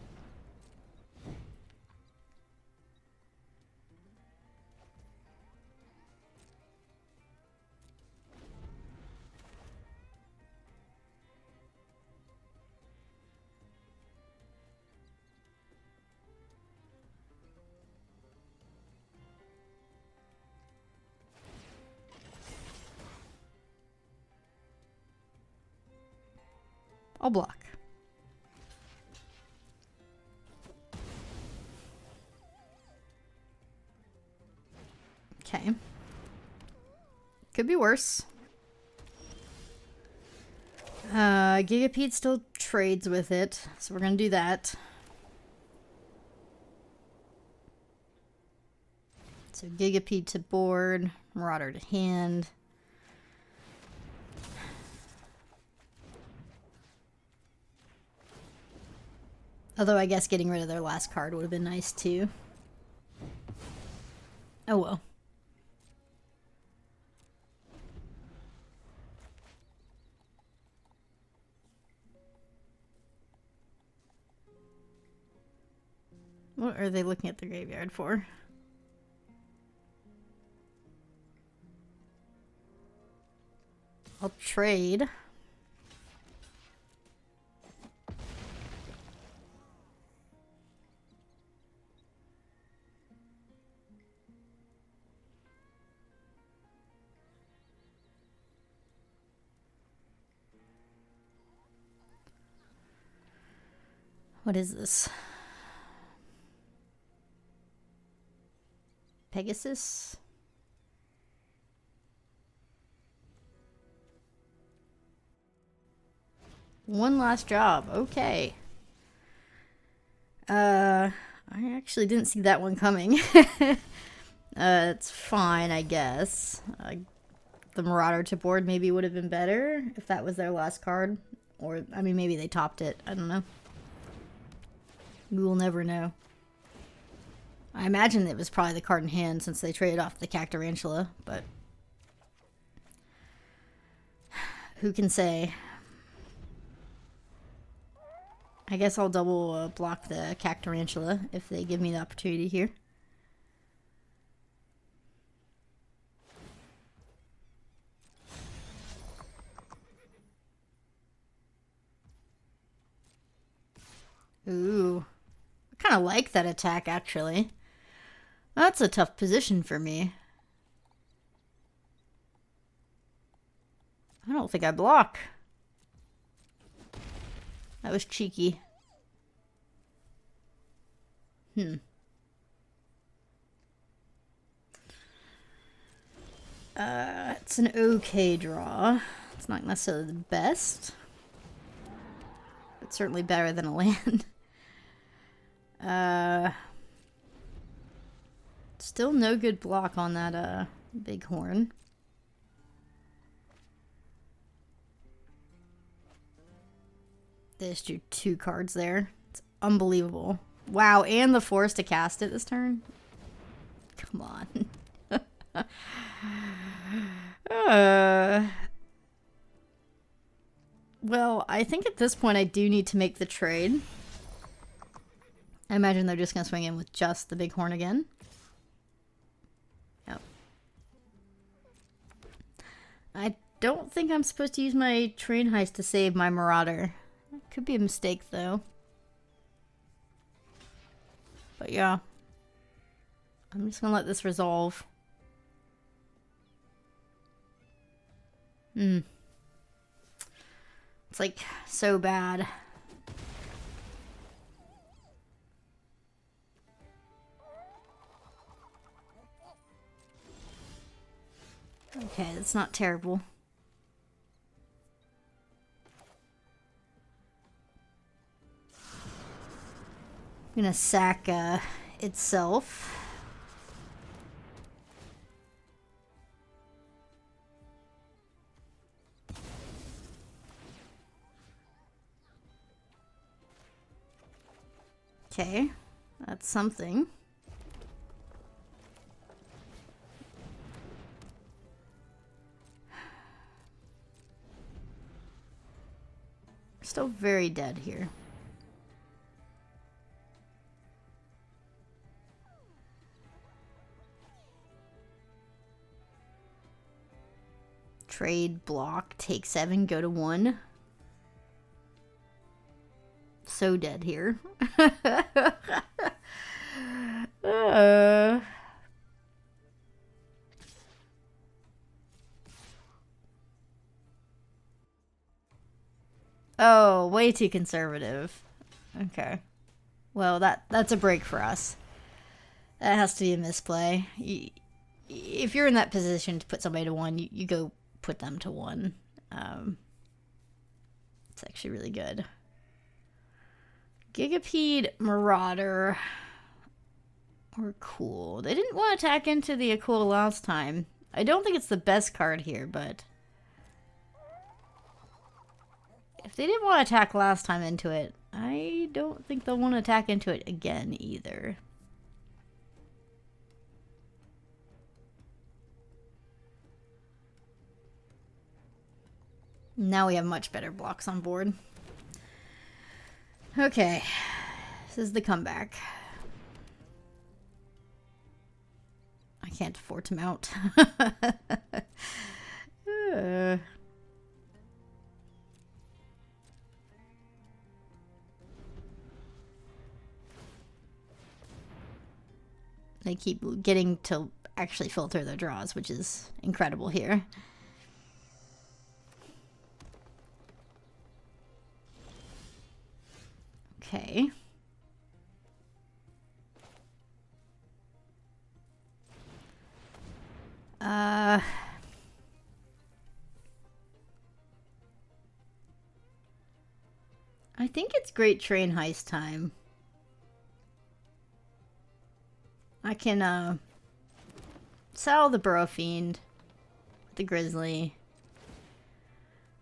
[SPEAKER 1] I'll block. Okay. Could be worse. Gigapede still trades with it, so we're gonna do that. So Gigapede to board, Marauder to hand. Although I guess getting rid of their last card would have been nice too. Oh well. What are they looking at the graveyard for? I'll trade. What is this? Pegasus? One last job. Okay. I actually didn't see that one coming. It's fine, I guess. The Marauder to board maybe would have been better if that was their last card. Or, I mean, maybe they topped it. I don't know. We will never know. I imagine it was probably the card in hand since they traded off the Cactarantula, but who can say? I guess I'll double block the Cactarantula if they give me the opportunity here. Ooh. I kind of like that attack, actually. That's a tough position for me. I don't think I block. That was cheeky. It's an okay draw. It's not necessarily the best. It's certainly better than a land. Still no good block on that bighorn. They just drew 2 cards there. It's unbelievable. Wow, and the force to cast it this turn? Come on. Well, I think at this point I do need to make the trade. I imagine they're just going to swing in with just the bighorn again. Yep. I don't think I'm supposed to use my train heist to save my Marauder. Could be a mistake, though. But yeah. I'm just going to let this resolve. It's like so bad. Okay, that's not terrible. I'm gonna sack itself. Okay, that's something. Still very dead here. Trade, block, take 7, go to 1. So dead here. Oh, way too conservative. Okay. Well, that's a break for us. That has to be a misplay. If you're in that position to put somebody to 1, you go put them to 1. It's actually really good. Gigapede, Marauder, or Cool. They didn't want to attack into the Aquila last time. I don't think it's the best card here, but if they didn't want to attack last time into it, I don't think they'll want to attack into it again either. Now we have much better blocks on board. Okay, this is the comeback. I can't afford to mount. They keep getting to actually filter their draws, which is incredible here. Okay. think it's Great Train Heist time. I can, sell the Burrow Fiend. The Grizzly.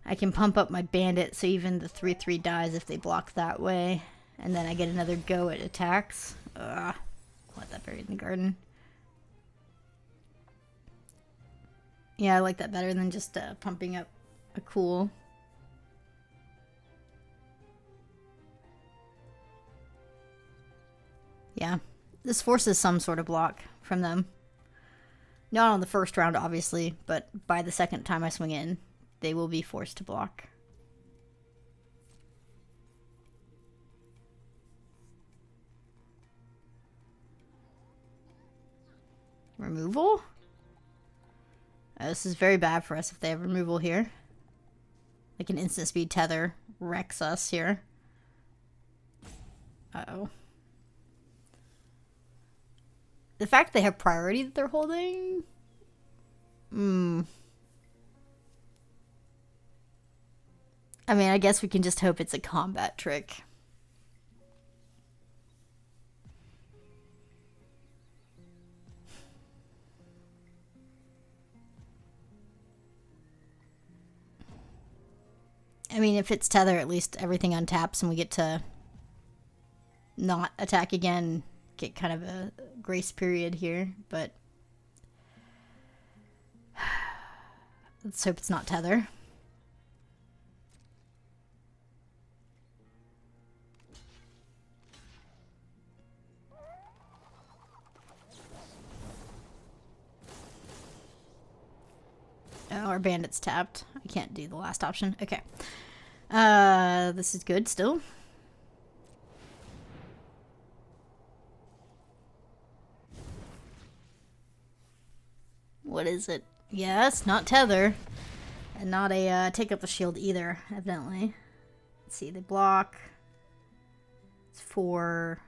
[SPEAKER 1] I can pump up my Bandit so even the 3/3 dies if they block that way. And then I get another go at attacks. Ugh. Let that buried in the garden. Yeah, I like that better than just pumping up a cool. Yeah. This forces some sort of block from them. Not on the first round, obviously, but by the second time I swing in, they will be forced to block. Removal? This is very bad for us if they have removal here. Like an instant speed tether wrecks us here. Uh-oh. The fact they have priority that they're holding? I mean, I guess we can just hope it's a combat trick. I mean, if it's tether, at least everything untaps and we get to not attack again, get kind of a grace period here, but let's hope it's not tether. Oh, our bandit's tapped. I can't do the last option. Okay. This is good still. What is it? Yes, not tether. And not a take up the shield either, evidently. Let's see, they block. It's 4.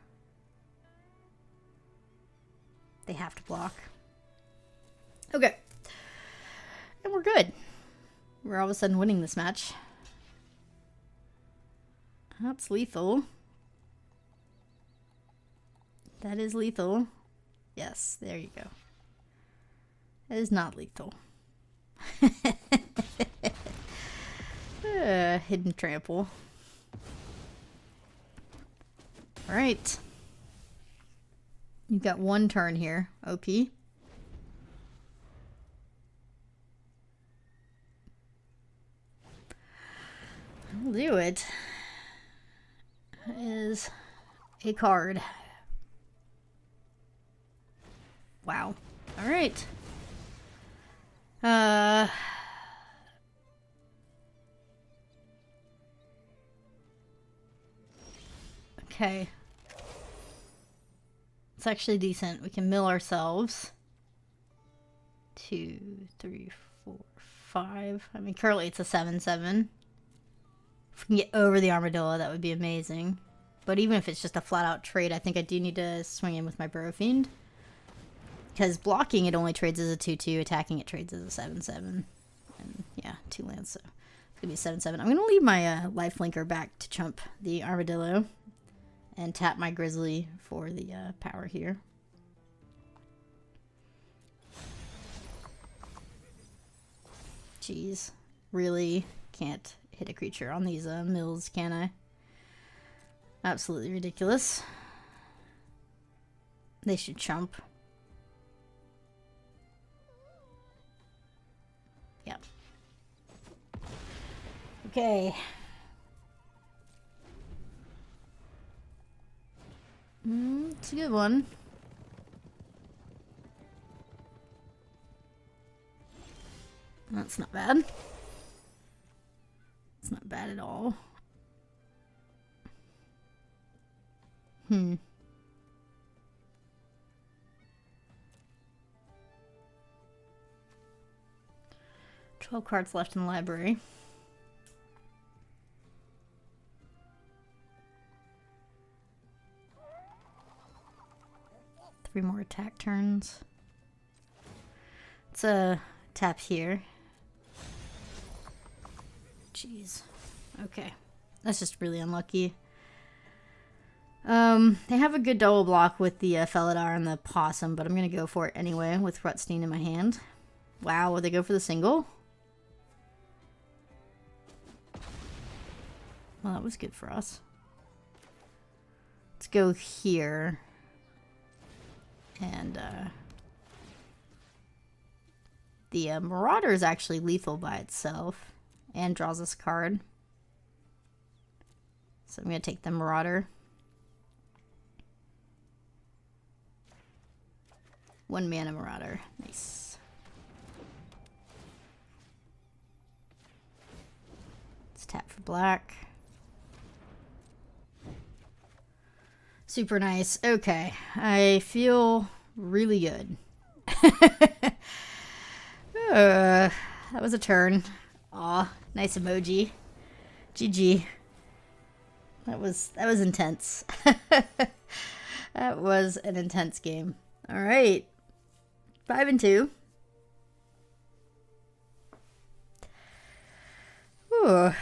[SPEAKER 1] They have to block. Okay. And we're good. We're all of a sudden winning this match. That's lethal. That is lethal. Yes, there you go. That is not lethal. Hidden trample. Alright. You've got one turn here, OP. I'll do it. That is a card. Wow. Alright. Okay. It's actually decent. We can mill ourselves. 2, 3, 4, 5. I mean, currently it's a 7/7. If we can get over the armadillo, that would be amazing. But even if it's just a flat-out trade, I think I do need to swing in with my Burrow Fiend. Because blocking it only trades as a 2/2, attacking it trades as a 7/7. And yeah, 2 lands, so it's going to be a 7/7. I'm going to leave my life linker back to chump the armadillo. And tap my Grizzly for the power here. Jeez. Really can't hit a creature on these mills, can I? Absolutely ridiculous. They should chump. Yep. Okay. It's a good one. That's not bad. It's not bad at all. 12 cards left in the library. Three more attack turns. Let's tap here. Jeez. Okay. That's just really unlucky. They have a good double block with the Felidar and the Possum, but I'm going to go for it anyway with Rutstein in my hand. Wow, would they go for the single? Well, that was good for us. Let's go here. And, the Marauder is actually lethal by itself and draws us a card. So I'm going to take the Marauder. 1 mana Marauder. Nice. Let's tap for black. Super nice. Okay. I feel really good. That was a turn. Aw, nice emoji. GG. That was intense. That was an intense game. All right. 5-2. Ooh.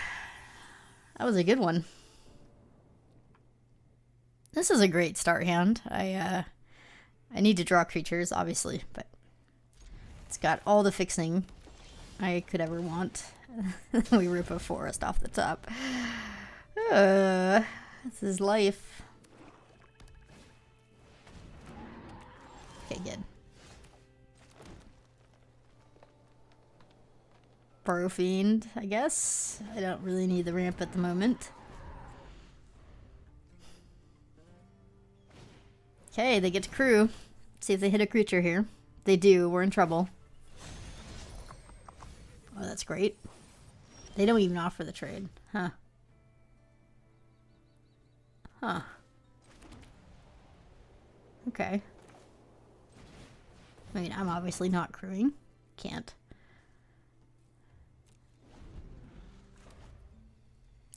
[SPEAKER 1] That was a good one. This is a great start hand. I need to draw creatures, obviously, but it's got all the fixing I could ever want. We rip a forest off the top. This is life. Okay, good. Burrow Fiend, I guess. I don't really need the ramp at the moment. Okay, they get to crew. See if they hit a creature here. If they do, we're in trouble. Oh, that's great. They don't even offer the trade. Huh. Huh. Okay. I mean, I'm obviously not crewing. Can't.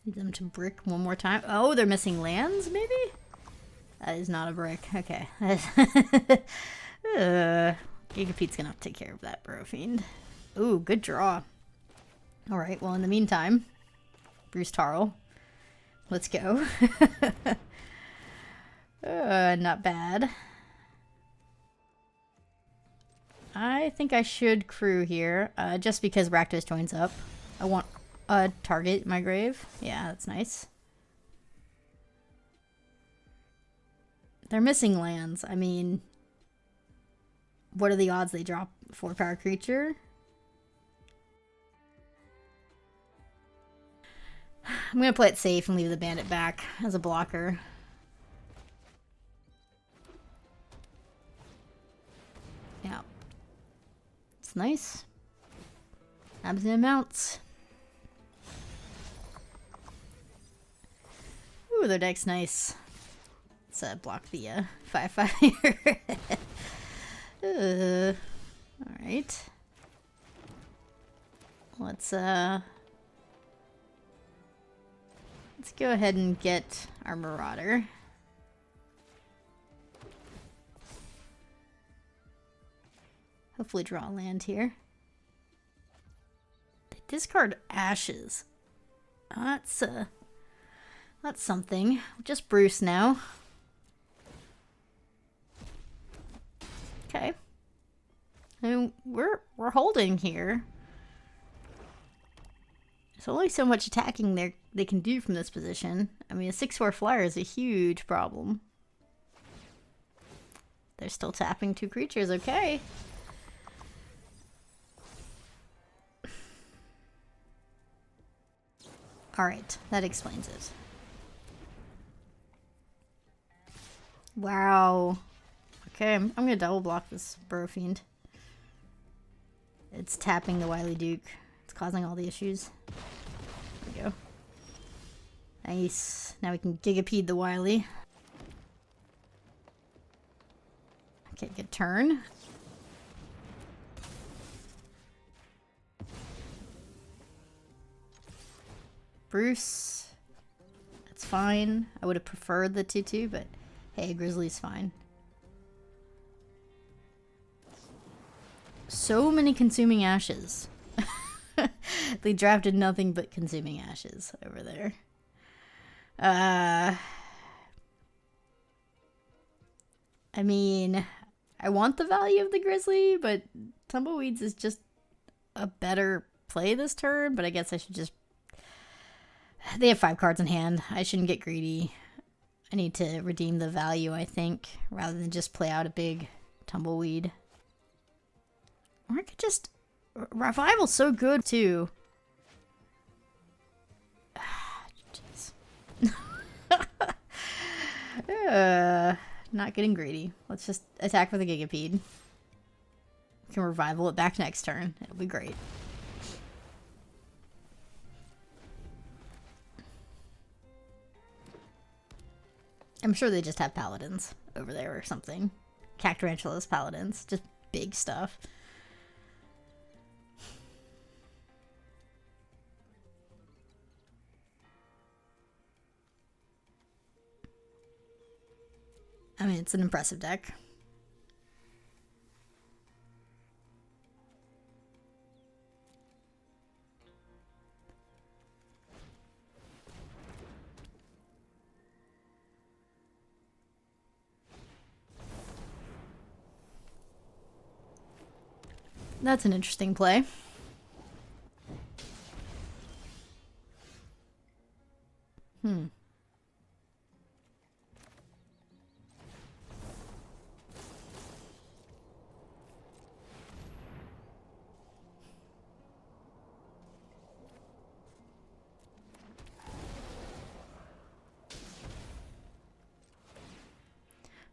[SPEAKER 1] Need them to brick one more time. Oh, they're missing lands, maybe? That is not a brick. Okay. Gigapete's gonna have to take care of that, Burrow Fiend. Ooh, good draw. Alright, well, in the meantime, Bruce Tarl. Let's go. Not bad. I think I should crew here, just because Rakdos joins up. I want a target in my grave. Yeah, that's nice. They're missing lands. I mean, what are the odds they drop a 4-power creature? I'm going to play it safe and leave the bandit back as a blocker. Yeah. It's nice. Abs and mounts. Ooh, their deck's nice. Let's block the 5/5 here. Alright. Let's go ahead and get our Marauder. Hopefully draw a land here. They discard Ashes. That's something. Just Bruce now. Okay. I mean, we're holding here. There's only so much attacking they can do from this position. I mean, a 6/4 flyer is a huge problem. They're still tapping 2 creatures. Okay. Alright, that explains it. Wow. Okay, I'm gonna double block this Burrow Fiend. It's tapping the Wily Duke. It's causing all the issues. There we go. Nice. Now we can Gigapede the Wily. Okay, good turn. Bruce. That's fine. I would have preferred the 2/2, but hey, Grizzly's fine. So many Consuming Ashes. They drafted nothing but Consuming Ashes over there. I mean, I want the value of the Grizzly, but Tumbleweeds is just a better play this turn, but I guess I should just... They have 5 cards in hand. I shouldn't get greedy. I need to redeem the value, I think, rather than just play out a big Tumbleweed. Or I could just... Revival's so good, too. Jeez. Not getting greedy. Let's just attack with a Gigapede. We can revival it back next turn. It'll be great. I'm sure they just have paladins over there or something. Cactarantula's paladins. Just big stuff. I mean, it's an impressive deck. That's an interesting play.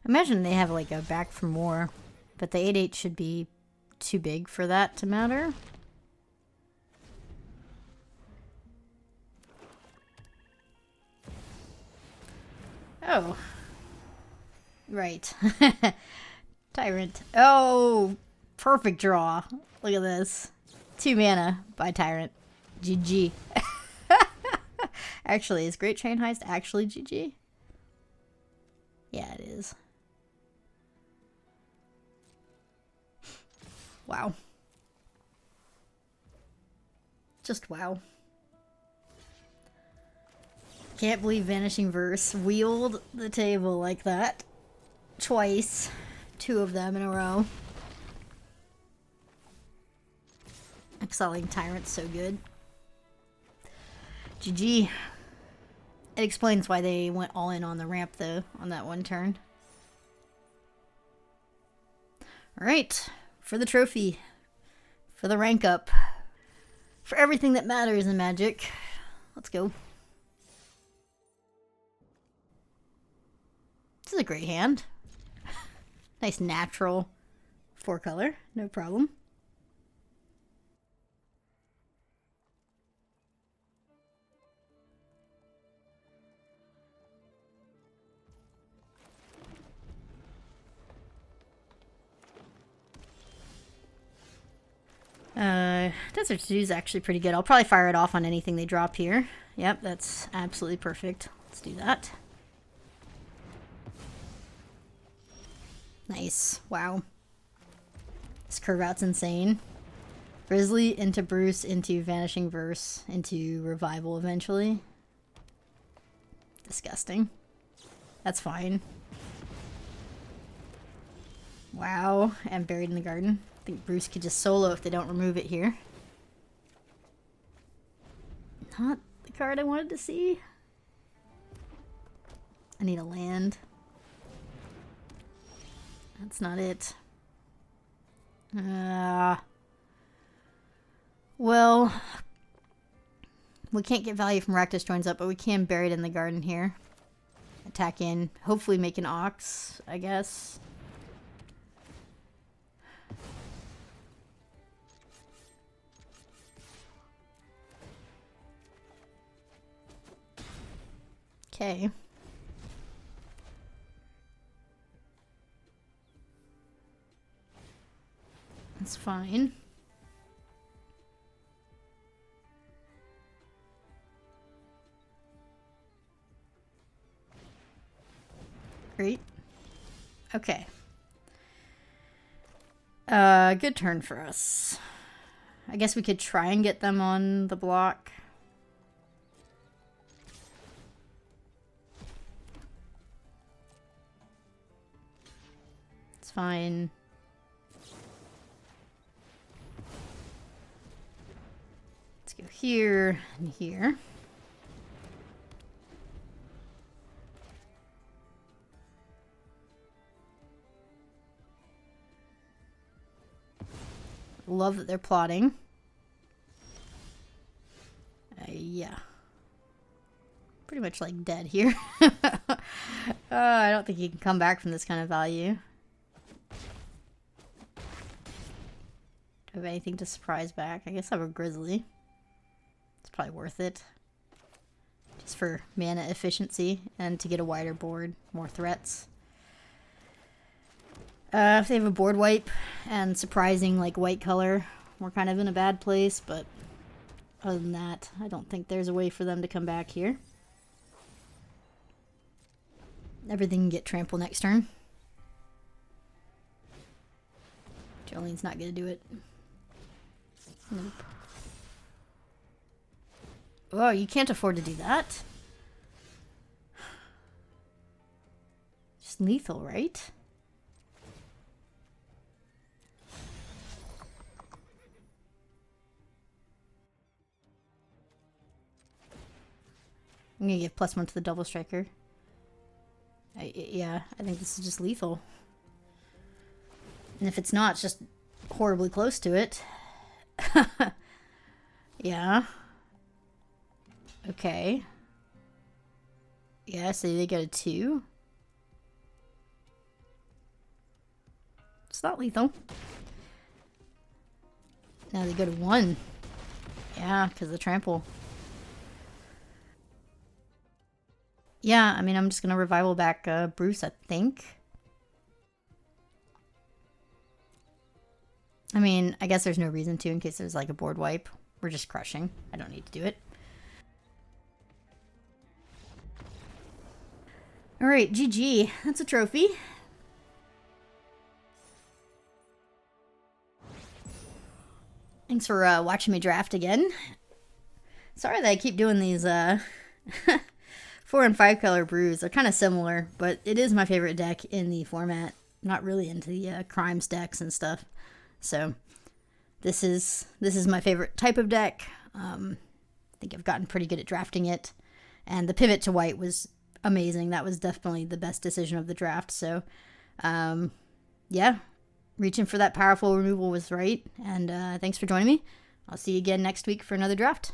[SPEAKER 1] Imagine they have like a back for more, but the 8/8 should be too big for that to matter. Oh. Right. Tyrant. Oh, perfect draw. Look at this. 2 mana by Tyrant. GG. Actually, is Great Train Heist actually GG? Yeah, it is. Wow. Just wow. Can't believe Vanishing Verse wheeled the table like that. Twice. 2 of them in a row. Exiling Tyrant's so good. GG. It explains why they went all in on the ramp, though, on that one turn. Alright. For the trophy. For the rank up. For everything that matters in Magic. Let's go. This is a great hand. Nice natural 4-color. No problem. Desert Stew is actually pretty good. I'll probably fire it off on anything they drop here. Yep, that's absolutely perfect. Let's do that. Nice. Wow. This curve out's insane. Grizzly into Bruce into Vanishing Verse into Revival eventually. Disgusting. That's fine. Wow. And Buried in the Garden. I think Bruce could just solo if they don't remove it here. Not the card I wanted to see. I need a land. That's not it. Well, we can't get value from Rakdos Joins Up, but we can Bury It in the Garden here. Attack in. Hopefully make an Ox, I guess. Okay. That's fine. Great. Okay. Good turn for us. I guess we could try and get them on the block. It's fine. Let's go here and here. Love that they're plotting. Yeah. Pretty much like dead here. I don't think you can come back from this kind of value. Do I have anything to surprise back? I guess I have a grizzly. It's probably worth it. Just for mana efficiency and to get a wider board, more threats. If they have a board wipe and surprising like white color, we're kind of in a bad place, but other than that, I don't think there's a way for them to come back here. Everything can get trampled next turn. Jolene's not going to do it. Nope. Oh, you can't afford to do that. Just lethal, right? I'm going to give +1 to the double striker. Yeah, I think this is just lethal. And if it's not, it's just horribly close to it. Yeah. Okay. Yeah, so they get a 2. It's not lethal. Now they go to 1. Yeah, because of the trample. Yeah, I mean, I'm just going to revival back Bruce, I think. I mean, I guess there's no reason to in case there's like a board wipe. We're just crushing. I don't need to do it. Alright, GG. That's a trophy. Thanks for watching me draft again. Sorry that I keep doing these 4 and 5 color brews. They're kind of similar, but it is my favorite deck in the format. I'm not really into the crimes decks and stuff. So this is my favorite type of deck. I think I've gotten pretty good at drafting it. And the pivot to white was amazing. That was definitely the best decision of the draft. So yeah, reaching for that powerful removal was right. And thanks for joining me. I'll see you again next week for another draft.